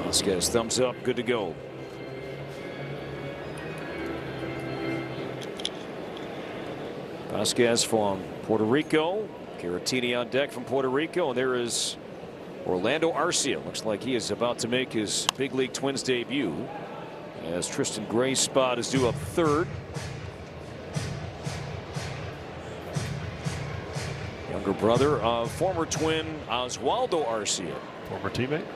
Vasquez, thumbs up, good to go. Vasquez from Puerto Rico. Caratini on deck from Puerto Rico, and there is Orlando Arcia. Looks like he is about to make his big league Twins debut, as Tristan Gray's spot is due up 3rd. Younger brother of former Twin Oswaldo Arcia. Former teammate.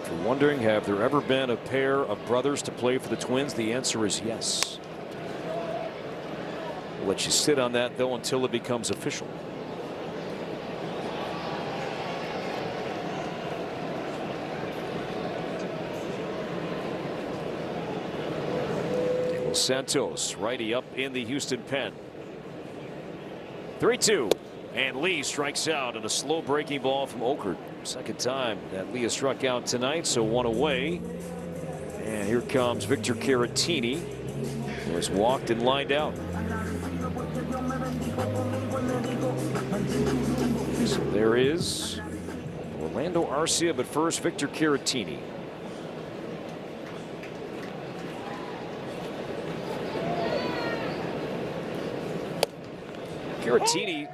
After wondering, have there ever been a pair of brothers to play for the Twins? The answer is yes. We'll let you sit on that, though, until it becomes official. Santos, righty, up in the Houston pen. 3-2, and Lee strikes out on a slow breaking ball from Okert. Second time that Lee has struck out tonight, so one away. And here comes Victor Caratini, who has walked and lined out. So there is Orlando Arcia, but first Victor Caratini. Caratini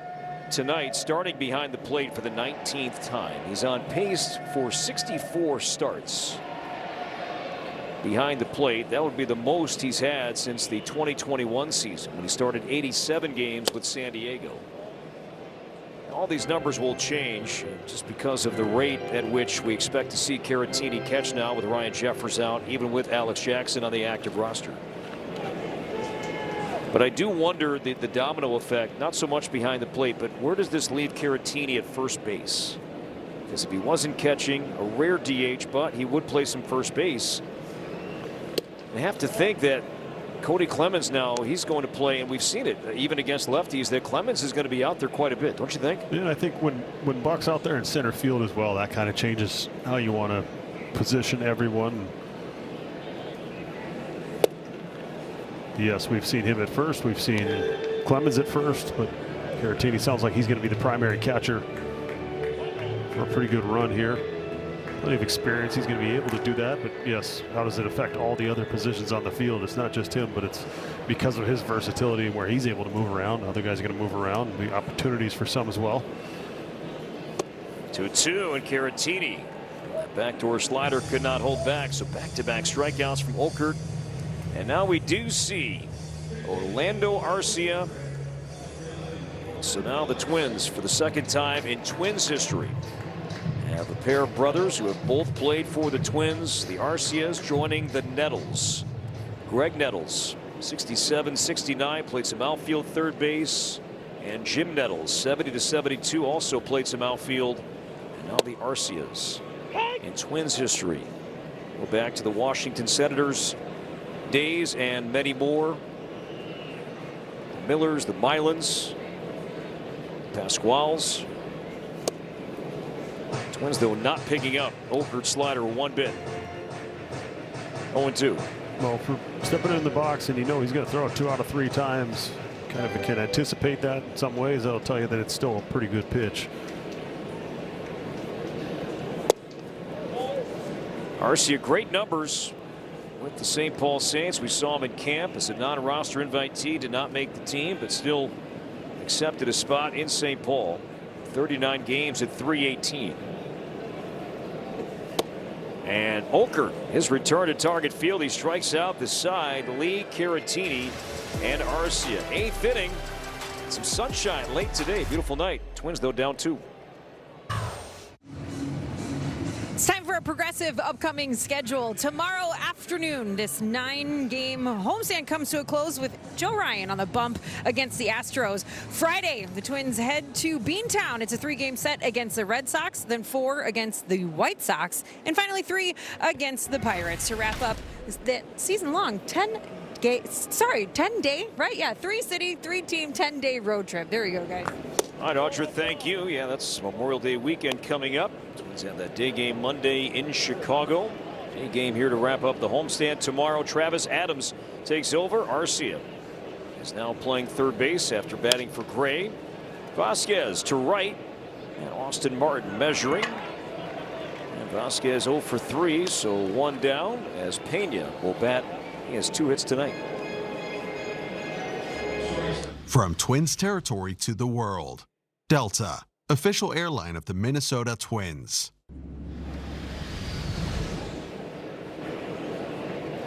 tonight starting behind the plate for the 19th time. He's on pace for 64 starts behind the plate. That would be the most he's had since the 2021 season when he started 87 games with San Diego. All these numbers will change just because of the rate at which we expect to see Caratini catch now with Ryan Jeffers out, even with Alex Jackson on the active roster. But I do wonder the domino effect, not so much behind the plate, but where does this leave Caratini at first base? Because if he wasn't catching, a rare DH, but he would play some first base. I have to think that Cody Clemens now, he's going to play, and we've seen it even against lefties, that Clemens is going to be out there quite a bit, don't you think? Yeah, I think when Buck's out there in center field as well, that kind of changes how you want to position everyone. Yes, we've seen him at first. We've seen Clemens at first, but Caratini sounds like he's going to be the primary catcher for a pretty good run here. Plenty of experience. He's going to be able to do that. But yes, how does it affect all the other positions on the field? It's not just him, but it's because of his versatility where he's able to move around. Other guys are going to move around. The opportunities for some as well. 2-2, and Caratini, that backdoor slider could not hold back. So back-to-back strikeouts from Okert. And now we do see Orlando Arcia. So now the Twins, for the second time in Twins history, have a pair of brothers who have both played for the Twins. The Arcias joining the Nettles. Greg Nettles, 67-69, played some outfield third base. And Jim Nettles, 70-72, also played some outfield. And now the Arcias in Twins history. Go back to the Washington Senators days and many more. The Millers, the Milans, Pasquales. Twins, though, not picking up Okert slider one bit. 0-2. Well, for stepping in the box and you know he's going to throw it 2 out of 3 times, kind of can anticipate that in some ways. That'll tell you that it's still a pretty good pitch. Arcia, great numbers with the St. Paul Saints. We saw him in camp as a non-roster invitee, did not make the team, but still accepted a spot in St. Paul. 39 games at .318. And Okert, his return to Target Field, he strikes out the side. Lee, Caratini, and Arcia. 8th inning. Some sunshine late today. Beautiful night. Twins, though, down 2. It's time for a Progressive upcoming schedule. Tomorrow afternoon, this 9-game homestand comes to a close with Joe Ryan on the bump against the Astros. Friday, the Twins head to Beantown. It's a 3-game set against the Red Sox, then 4 against the White Sox, and finally 3 against the Pirates to wrap up the season-long 10-day, right? Yeah, 3-city, 3-team, 10-day road trip. There you go, guys. All right, Audra, thank you. Yeah, that's Memorial Day weekend coming up. Twins have that day game Monday in Chicago. Day game here to wrap up the homestand tomorrow. Travis Adams takes over. Arcia is now playing third base after batting for Gray. Vasquez to right, and Austin Martin measuring. And Vasquez 0 for 3, so 1 down as Pena will bat. He has 2 hits tonight. From Twins territory to the world, Delta, official airline of the Minnesota Twins.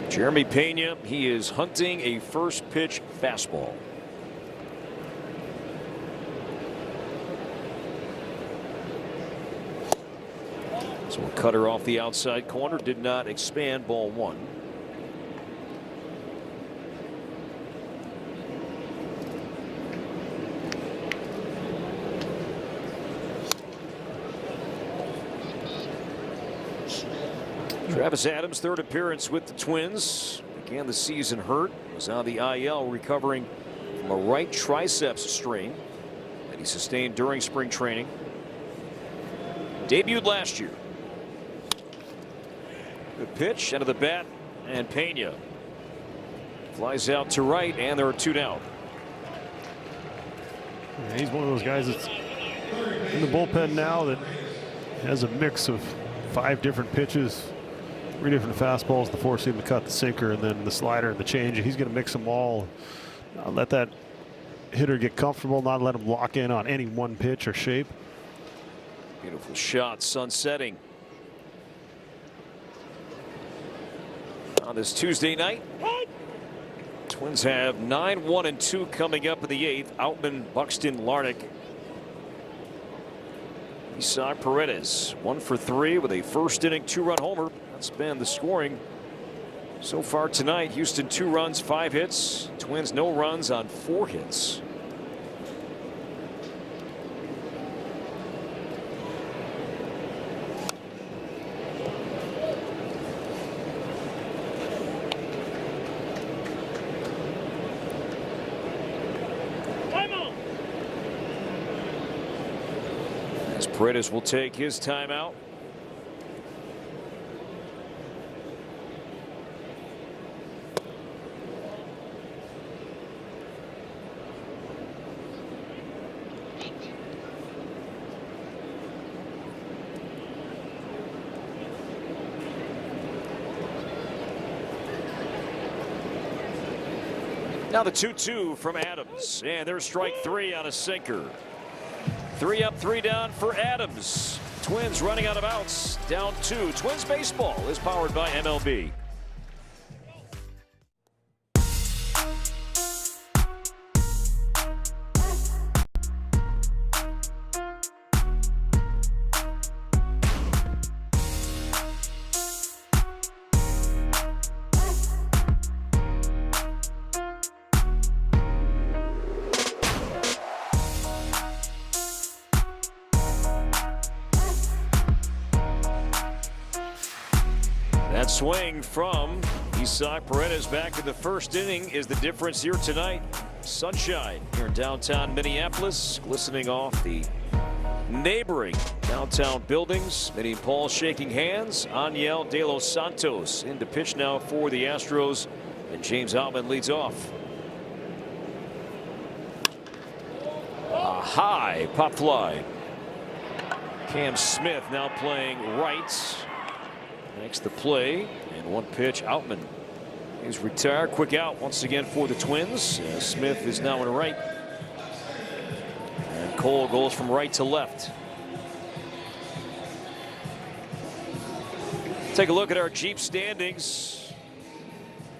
Jeremy Pena, he is hunting a first pitch fastball. So a Cutter off the outside corner, did not expand, ball one. Travis Adams, third appearance with the Twins. Began the season hurt. Was on the IL recovering from a right triceps strain that he sustained during spring training. Debuted last year. Good pitch, end of the bat, and Pena flies out to right, and there are two down. Yeah, he's one of those guys that's in the bullpen now that has a mix of 5 different pitches, 3 different fastballs, the 4-seam, the cut, the sinker, and then the slider and the change. He's going to mix them all. Let that hitter get comfortable, not let him lock in on any one pitch or shape. Beautiful shot, sun setting. On this Tuesday night, Twins have 9-1-2 coming up in the 8th. Outman, Buxton, Larnach. Isaac Paredes 1 for 3 with a first inning 2-run homer. That's been the scoring so far tonight. Houston 2 runs, 5 hits. Twins no runs on 4 hits. Paredes will take his timeout. Now the 2-2 from Adams, and there's strike 3 on a sinker. 3 up, 3 down for Adams. Twins running out of outs, down 2. Twins baseball is powered by MLB. That swing from Isaac Paredes back in the first inning is the difference here tonight. Sunshine here in downtown Minneapolis, glistening off the neighboring downtown buildings. Minnie and Paul shaking hands. Aniel De Los Santos in to pitch now for the Astros, and James Outman leads off. A high pop fly. Cam Smith now playing right. Makes the play, and 1 pitch. Outman is retired. Quick out once again for the Twins. Smith is now in right, and Cole goes from right to left. Take a look at our Jeep standings.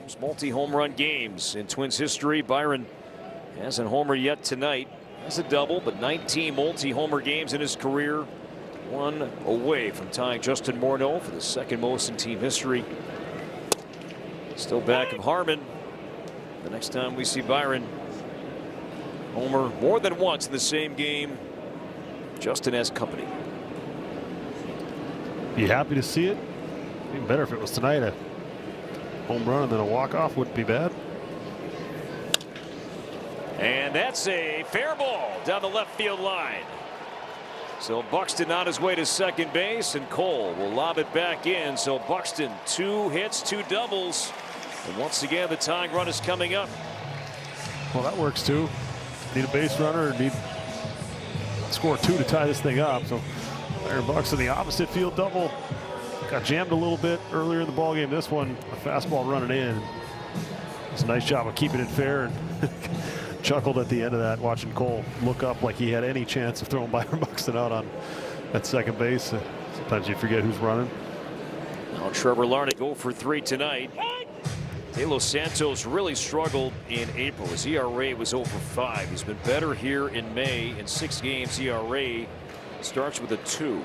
There's multi-home run games in Twins history. Byron hasn't homered yet tonight. Has a double, but 19 multi-homer games in his career. 1 away from tying Justin Morneau for the 2nd most in team history. Still back of Harmon. The next time we see Byron homer more than once in the same game, Justin has company. Be happy to see it. Even better if it was tonight. A home run and then a walk-off wouldn't be bad. And that's a fair ball down the left field line. So Buxton on his way to second base, and Cole will lob it back in. So Buxton 2 hits, 2 doubles, and once again the tying run is coming up. Well, that works too. Need a base runner, need to score 2 to tie this thing up. So Byron Buxton, the opposite field double, got jammed a little bit earlier in the ball game. This one, a fastball running in. It's a nice job of keeping it fair, and chuckled at the end of that, watching Cole look up like he had any chance of throwing Byron Buxton out on at second base. Sometimes you forget who's running. Now Trevor Larnach go for 3 tonight. De Los Santos really struggled in April. His ERA was over 5. He's been better here in May. In 6 games, ERA starts with a 2.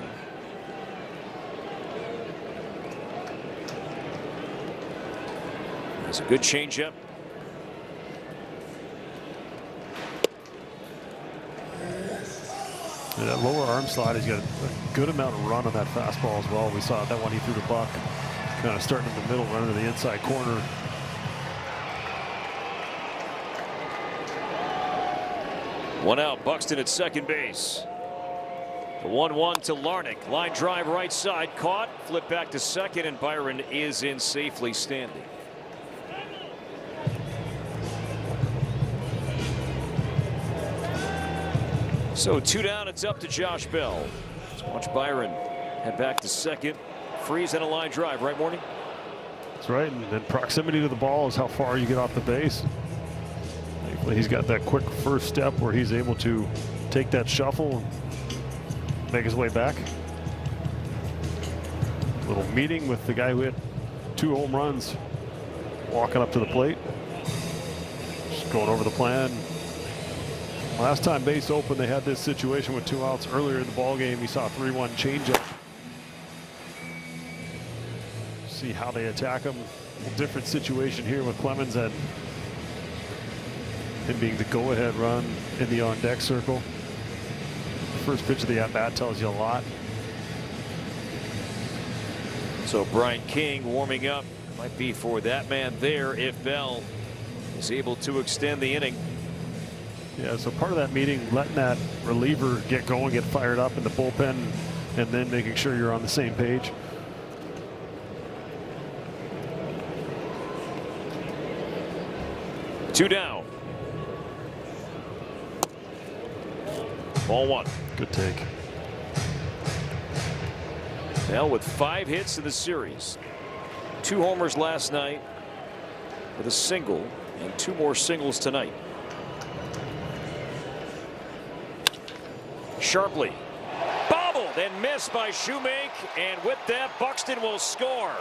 It's a good changeup. And that lower arm slide, he's got a good amount of run on that fastball as well. We saw that one he threw the buck, kind of starting in the middle, running to the inside corner. One out, Buxton at second base. The 1-1 to Larnach. Line drive right side, caught, flip back to second, and Byron is in safely standing. So 2 down, it's up to Josh Bell. Let's watch Byron head back to second. Freeze and a line drive, right, Morning? That's right, and then proximity to the ball is how far you get off the base. Thankfully, he's got that quick first step where he's able to take that shuffle and make his way back. Little meeting with the guy who hit 2 home runs, walking up to the plate, just going over the plan. Last time base open, they had this situation with 2 outs earlier in the ball game. He saw a 3-1 changeup. See how they attack him. A different situation here with Clemens and him being the go-ahead run in the on-deck circle. The first pitch of the at-bat tells you a lot. So Brian King warming up. Might be for that man there if Bell is able to extend the inning. Yeah, so part of that meeting, letting that reliever get going, get fired up in the bullpen, and then making sure you're on the same page. Two down. Ball 1. Good take. Bell with 5 hits in the series. 2 homers last night with a single and 2 more singles tonight. Sharply bobbled and missed by Shoemake, and with that Buxton will score.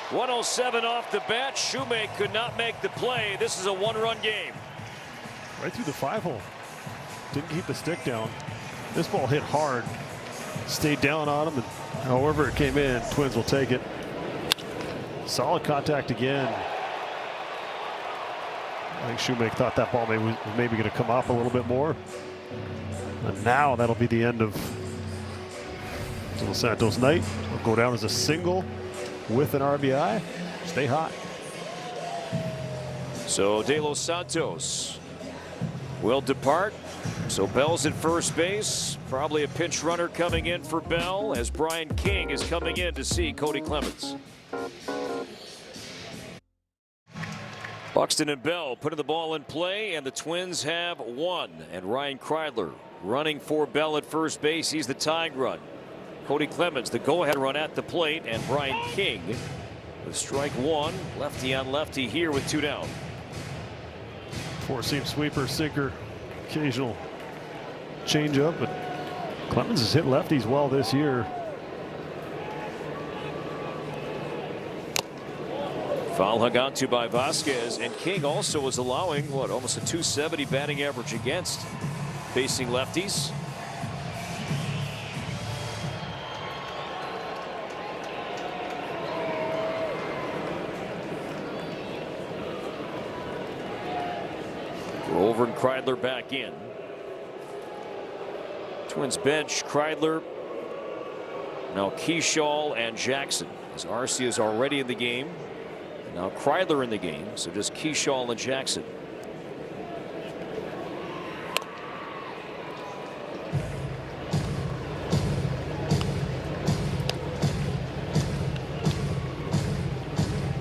107 off the bat. Shoemake could not make the play. This is a 1-run game. Right through the 5-hole. Didn't keep the stick down. This ball hit hard. Stayed down on him, and however it came in, Twins will take it. Solid contact again. I think Shoemake thought that ball was maybe going to come up a little bit more. And now that'll be the end of Los Santos' night. He'll go down as a single with an RBI. Stay hot. So De Los Santos will depart. So Bell's at first base. Probably a pinch runner coming in for Bell as Brian King is coming in to see Cody Clemens. Buxton and Bell putting the ball in play, and the Twins have 1. And Ryan Kreidler running for Bell at first base. He's the tying run. Cody Clemens the go-ahead run at the plate, and Brian King with strike 1. Lefty on lefty here with 2 down. 4-seam sweeper, sinker, occasional changeup, but Clemens has hit lefties well this year. Foul hung on to by Vasquez, and King also was allowing almost a 270 batting average against facing lefties. Grover and Kreidler back in. Twins bench, Kreidler, now Keyshaw and Jackson, as Arcia is already in the game. Now Kreidler in the game, so just Keyshaw and Jackson.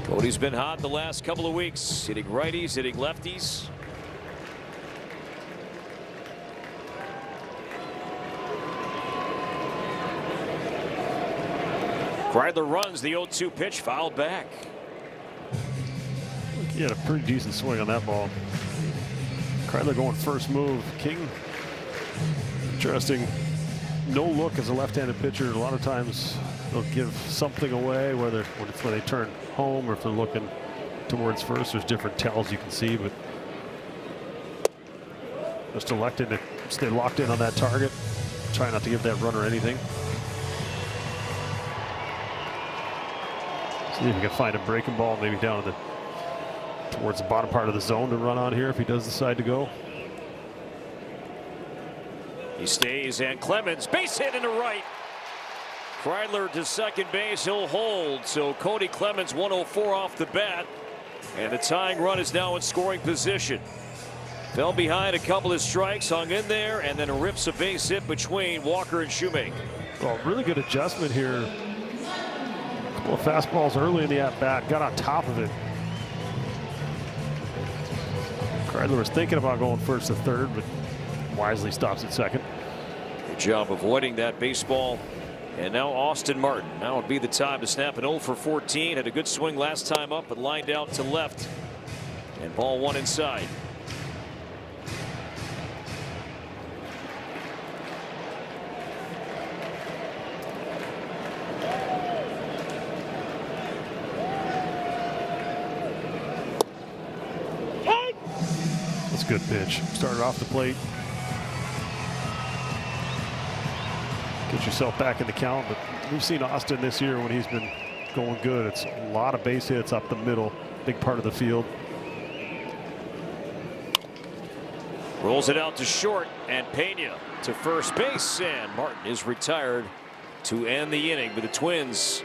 Cody's been hot the last couple of weeks, hitting righties, hitting lefties. Kreidler runs the 0-2 pitch, fouled back. He had a pretty decent swing on that ball. Kreidler going first move. King, interesting. No look as a left-handed pitcher. A lot of times they'll give something away, whether when they turn home or if they're looking towards first. There's different tells you can see, but just elected to stay locked in on that target. Try not to give that runner anything. See if you can find a breaking ball, maybe down in the towards the bottom part of the zone to run on here if he does decide to go. He stays, and Clemens, base hit into right. Kreidler to second base, he'll hold. So Cody Clemens 104 off the bat, and the tying run is now in scoring position. Fell behind a couple of strikes, hung in there, and then rips a base hit between Walker and Shoemake. Well, really good adjustment here. A couple of fastballs early in the at-bat, got on top of it. Kreidler was thinking about going first to third, but wisely stops at second. Good job avoiding that baseball. And now Austin Martin. Now would be the time to snap an 0 for 14. Had a good swing last time up, but lined out to left. And ball one inside. That's a good pitch. Started off the plate. Get yourself back in the count, but we've seen Austin this year when he's been going good. It's a lot of base hits up the middle, big part of the field. Rolls it out to short, and Pena to first base, and Martin is retired to end the inning. But the Twins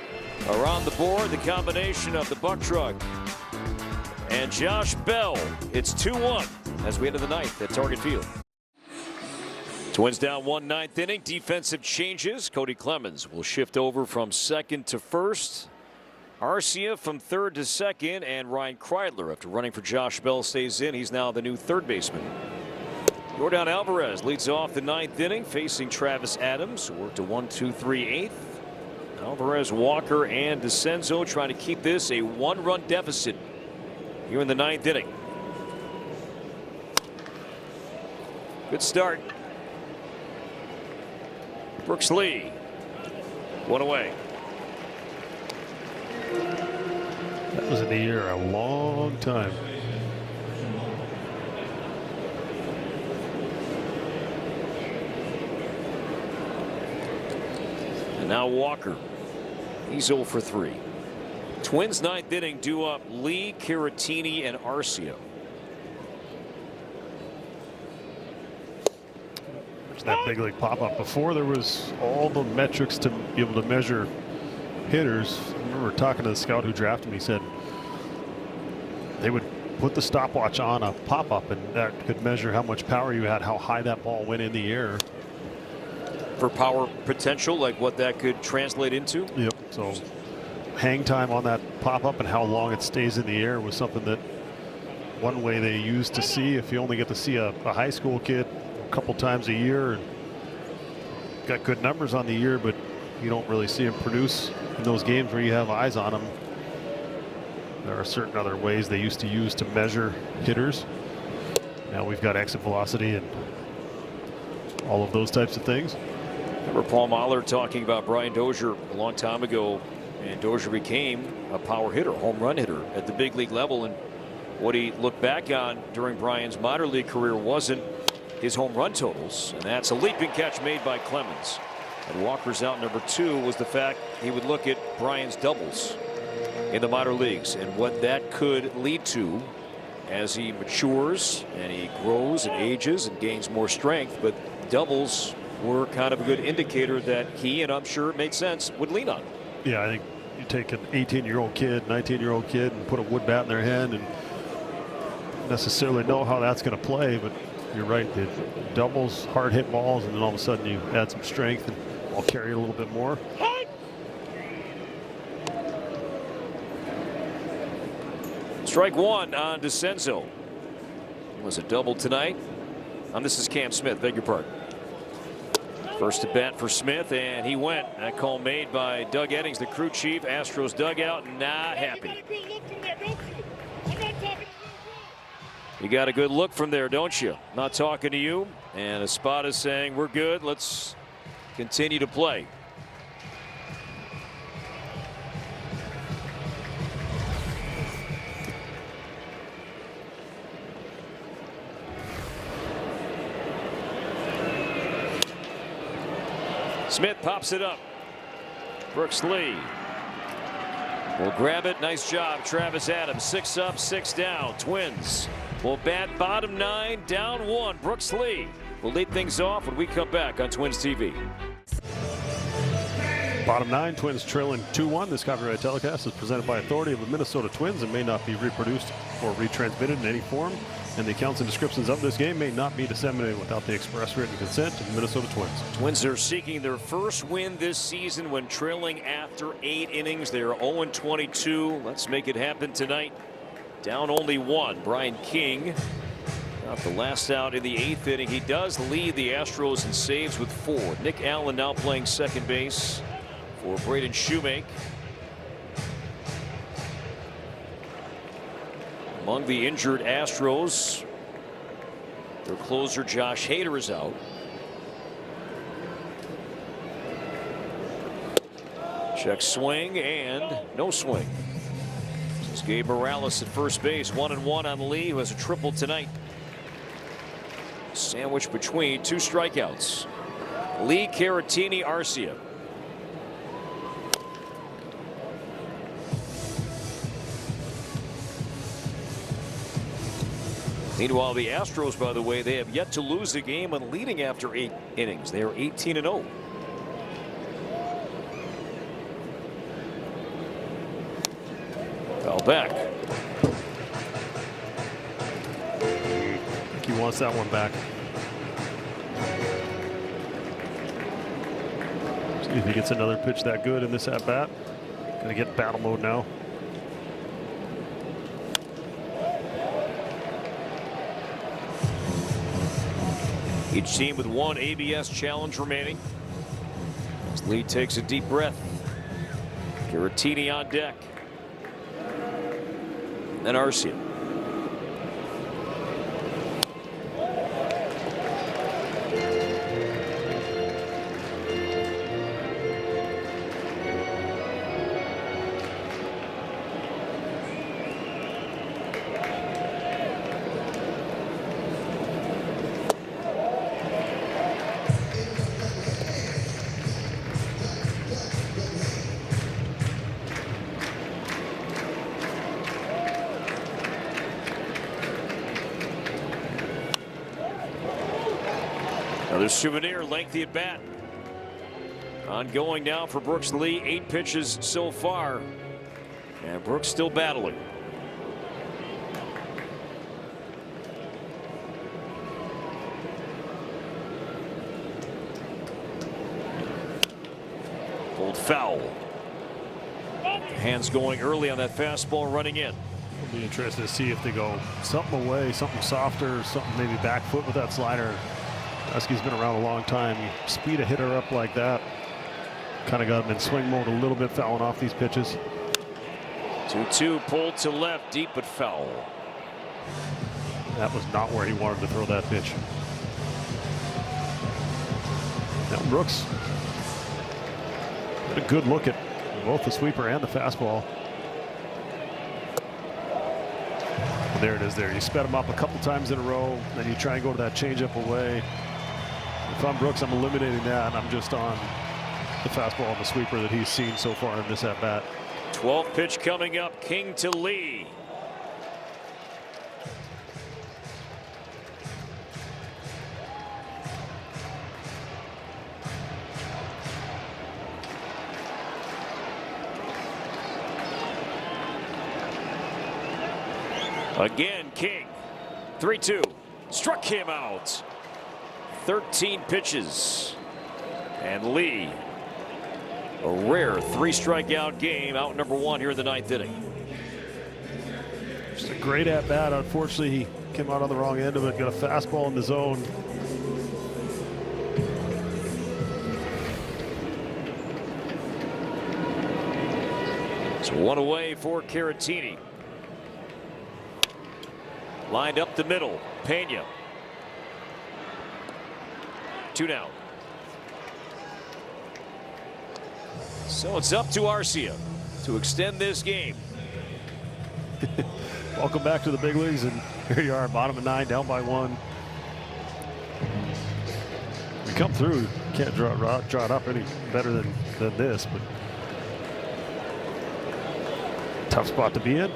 are on the board. The combination of the buck truck and Josh Bell. It's 2-1 as we enter the ninth at Target Field. Twins down 1 9th inning. Defensive changes. Cody Clemens will shift over from second to first. Arcia from third to second, and Ryan Kreidler, after running for Josh Bell, stays in. He's now the new third baseman. Yordan Alvarez leads off the 9th inning, facing Travis Adams, who worked a 1-2-3 8th. Alvarez, Walker, and DeCenzo trying to keep this a 1-run deficit here in the 9th inning. Good start. Brooks Lee, one away. That was in the air a long time. And now Walker. He's 0 for 3. Twins 9th inning do up Lee, Caratini, and Arcia. That big league pop-up. Before there was all the metrics to be able to measure hitters. I remember talking to the scout who drafted me. He said they would put the stopwatch on a pop-up, and that could measure how much power you had, how high that ball went in the air. For power potential, like what that could translate into? Yep. So hang time on that pop-up and how long it stays in the air was something that one way they used to see. If you only get to see a high school kid a couple times a year and got good numbers on the year, but you don't really see him produce in those games where you have eyes on him. There are certain other ways they used to use to measure hitters. Now we've got exit velocity and all of those types of things. Remember Paul Mahler talking about Brian Dozier a long time ago, and Dozier became a power hitter, home run hitter at the big league level, and what he looked back on during Brian's minor league career wasn't his home run totals, and that's a leaping catch made by Clemens. And Walker's out number 2 was the fact he would look at Brian's doubles in the minor leagues and what that could lead to as he matures and he grows and ages and gains more strength. But doubles were kind of a good indicator that he, and I'm sure it made sense, would lean on. Yeah, I think you take an 18-year-old kid, 19-year-old kid, and put a wood bat in their hand and necessarily know how that's going to play, but you're right, the doubles, hard hit balls, and then all of a sudden you add some strength and I'll carry it a little bit more. Strike one on DeCenzo. It was a double tonight. This is Cam Smith, beg your pardon. First at bat for Smith, and he went. That call made by Doug Eddings, the crew chief. Astros dugout, not happy. You got a good look from there, don't you? Not talking to you. And Espada saying, we're good. Let's continue to play. Smith pops it up. Brooks Lee will grab it. Nice job, Travis Adams. 6 up, 6 down. Twins will bat bottom 9, down 1. Brooks Lee will lead things off when we come back on Twins TV. Bottom 9, Twins trailing 2-1. This copyright telecast is presented by authority of the Minnesota Twins and may not be reproduced or retransmitted in any form. And the accounts and descriptions of this game may not be disseminated without the express written consent of the Minnesota Twins. Twins are seeking their first win this season when trailing after 8 innings. They are 0-22. Let's make it happen tonight. Down only 1. Brian King got the last out in the 8th inning. He does lead the Astros in saves with 4. Nick Allen now playing second base for Braden Shoemake. Among the injured Astros, their closer Josh Hader is out. Check swing and no swing. This is Gabe Morales at first base. 1-1 on Lee, who has a triple tonight. Sandwiched between 2 strikeouts. Lee, Caratini, Arcia. Meanwhile, the Astros, by the way, they have yet to lose a game when leading after 8 innings. They are 18-0. Foul back. I think he wants that one back. See if he gets another pitch that good in this at-bat. Gonna get battle mode now. Each team with 1 ABS challenge remaining. As Lee takes a deep breath. Caratini on deck. And Arcia. Another souvenir, lengthy at bat. Ongoing now for Brooks Lee. 8 pitches so far. And Brooks still battling. Pulled foul. Hands going early on that fastball running in. It'll be interesting to see if they go something away, something softer, something maybe back foot with that slider. Husky's been around a long time. You speed a hitter up like that. Kind of got him in swing mode a little bit, fouling off these pitches. 2-2 pulled to left, deep but foul. That was not where he wanted to throw that pitch. Now Brooks had a good look at both the sweeper and the fastball. And there it is there. You sped him up a couple times in a row, then you try and go to that changeup away. If I'm Brooks, I'm eliminating that. I'm just on the fastball and the sweeper that he's seen so far in this at-bat. 12th pitch coming up. King to Lee. Again, King. 3-2. Struck him out. 13 pitches. And Lee, a rare 3-strikeout game, out number 1 here in the 9th inning. Just a great at-bat. Unfortunately, he came out on the wrong end of it. Got a fastball in the zone. So 1 away for Caratini. Lined up the middle. Pena. 2 down. So it's up to Arcia to extend this game. Welcome back to the big leagues, and here you are, bottom of 9, down by 1. We come through, can't draw it up any better than this, but Tough spot to be in.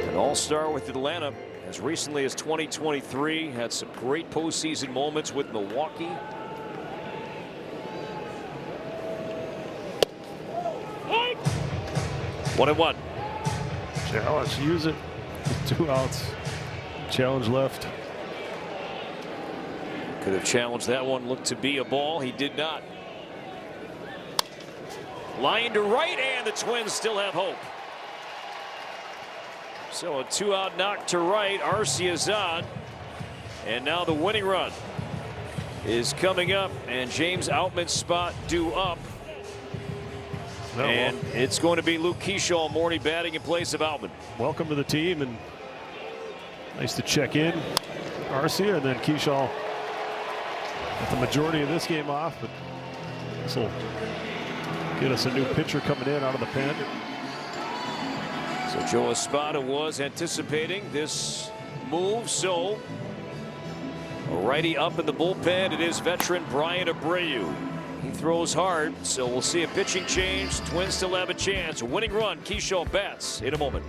An all-star with Atlanta as recently as 2023. Had some great postseason moments with Milwaukee. One and one. Challenge, use it. 2 outs. Challenge left. Could have challenged that one. Looked to be a ball. He did not. Line to right, and the Twins still have hope. So a 2-out knock to right. Arcia's on. And now the winning run is coming up, and James Outman's spot due up. Oh, and it's going to be Luke Keyshaw Morty batting in place of Outman. Welcome to the team, and nice to check in. Arcia, and then Keyshaw with the majority of this game off, but this will get us a new pitcher coming in out of the pen. So Joe Espada was anticipating this move, so a righty up in the bullpen. It is veteran Brian Abreu. He throws hard, so we'll see a pitching change. Twins still have a chance. Winning run. Keyshaw bats in a moment.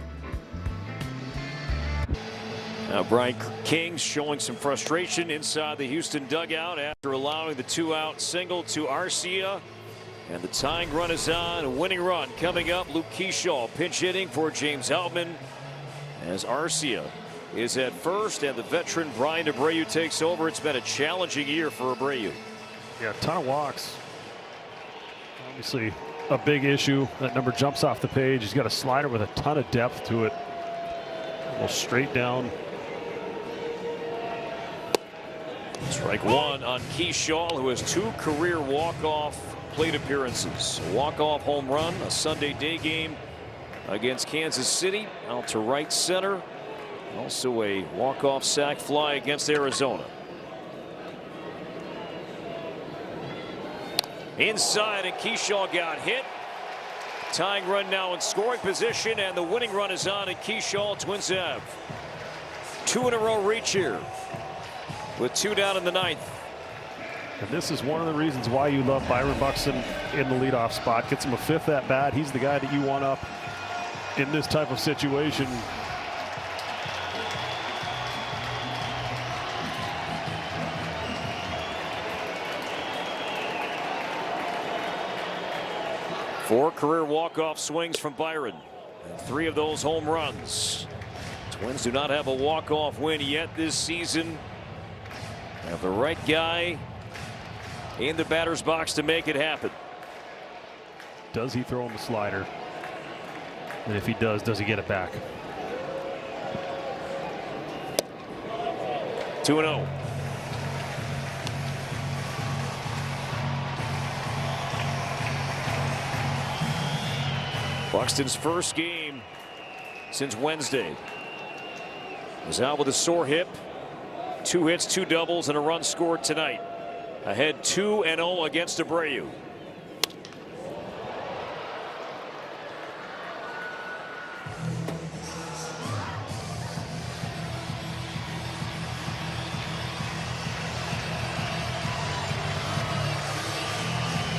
Now Brian King showing some frustration inside the Houston dugout after allowing the 2-out single to Arcia. And the tying run is on. A winning run coming up. Luke Keyshaw pinch hitting for James Outman as Arcia is at first, and the veteran Brian Abreu takes over. It's been a challenging year for Abreu. Yeah, a ton of walks. Obviously a big issue. That number jumps off the page. He's got a slider with a ton of depth to it. Almost straight down. Strike one on Keyshaw, who has 2 career walk-off plate appearances. A walk-off home run, a Sunday day game against Kansas City, out to right center. Also a walk-off sac fly against Arizona. Inside, and Keyshaw got hit. Tying run now in scoring position, and the winning run is on, and Keyshaw. Twins have 2 in a row reach here with 2 down in the 9th. And this is one of the reasons why you love Byron Buxton in the leadoff spot. Gets him a 5th at bat. He's the guy that you want up in this type of situation. Four career walk-off swings from Byron, and 3 of those home runs. Twins do not have a walk-off win yet this season. Have the right guy in the batter's box to make it happen. Does he throw him a slider? And if he does he get it back? 2-0. Buxton's first game since Wednesday. Was out with a sore hip. 2 hits, 2 doubles, and a run scored tonight. Ahead 2-0 against Abreu.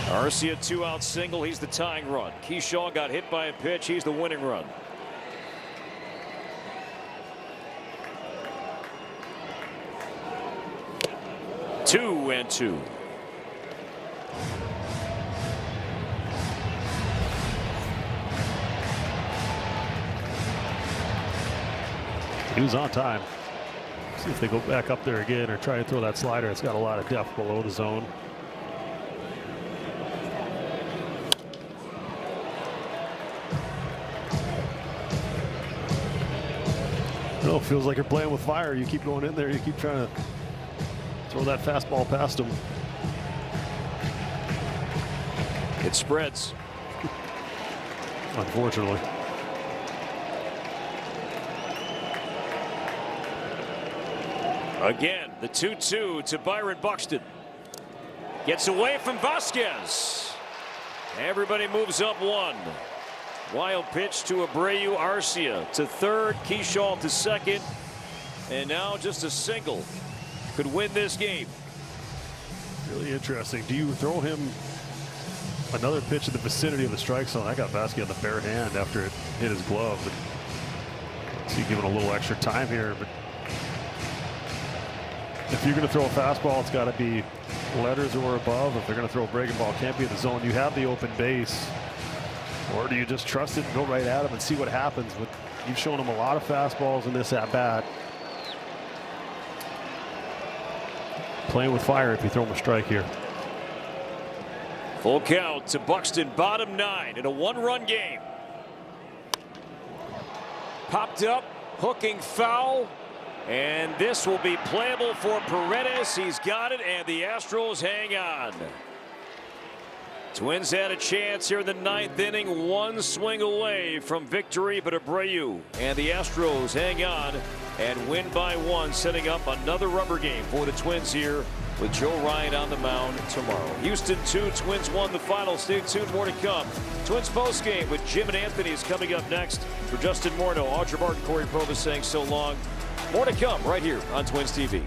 Arcia 2-out single. He's the tying run. Keyshaw got hit by a pitch. He's the winning run. Two and 2. He was on time. See if they go back up there again or try to throw that slider. It's got a lot of depth below the zone. Oh, feels like you're playing with fire. You keep going in there. You keep trying to throw that fastball past him. It spreads. Unfortunately. Again, the 2-2 to Byron Buxton. Gets away from Vasquez. Everybody moves up 1. Wild pitch to Abreu. Arcia to third. Keyshaw to second. And now just a single could win this game. Really interesting. Do you throw him another pitch in the vicinity of the strike zone? I got Vasquez on the bare hand after it hit his glove. So you give it a little extra time here, but if you're going to throw a fastball, it's got to be letters or above. If they're going to throw a breaking ball, it can't be in the zone. You have the open base. Or do you just trust it and go right at him and see what happens? But you've shown him a lot of fastballs in this at-bat. Playing with fire if you throw him a strike here. Full count to Buxton, bottom 9 in a 1-run game. Popped up, hooking foul. And this will be playable for Paredes. He's got it, and the Astros hang on. Twins had a chance here in the 9th inning, one swing away from victory, but Abreu and the Astros hang on and win by 1, setting up another rubber game for the Twins here with Joe Ryan on the mound tomorrow. Houston 2, Twins 1 the final. Stay tuned, more to come. Twins postgame with Jim and Anthony is coming up next. For Justin Morneau, Audra Martin, Corey Provus saying so long. More to come right here on Twins TV.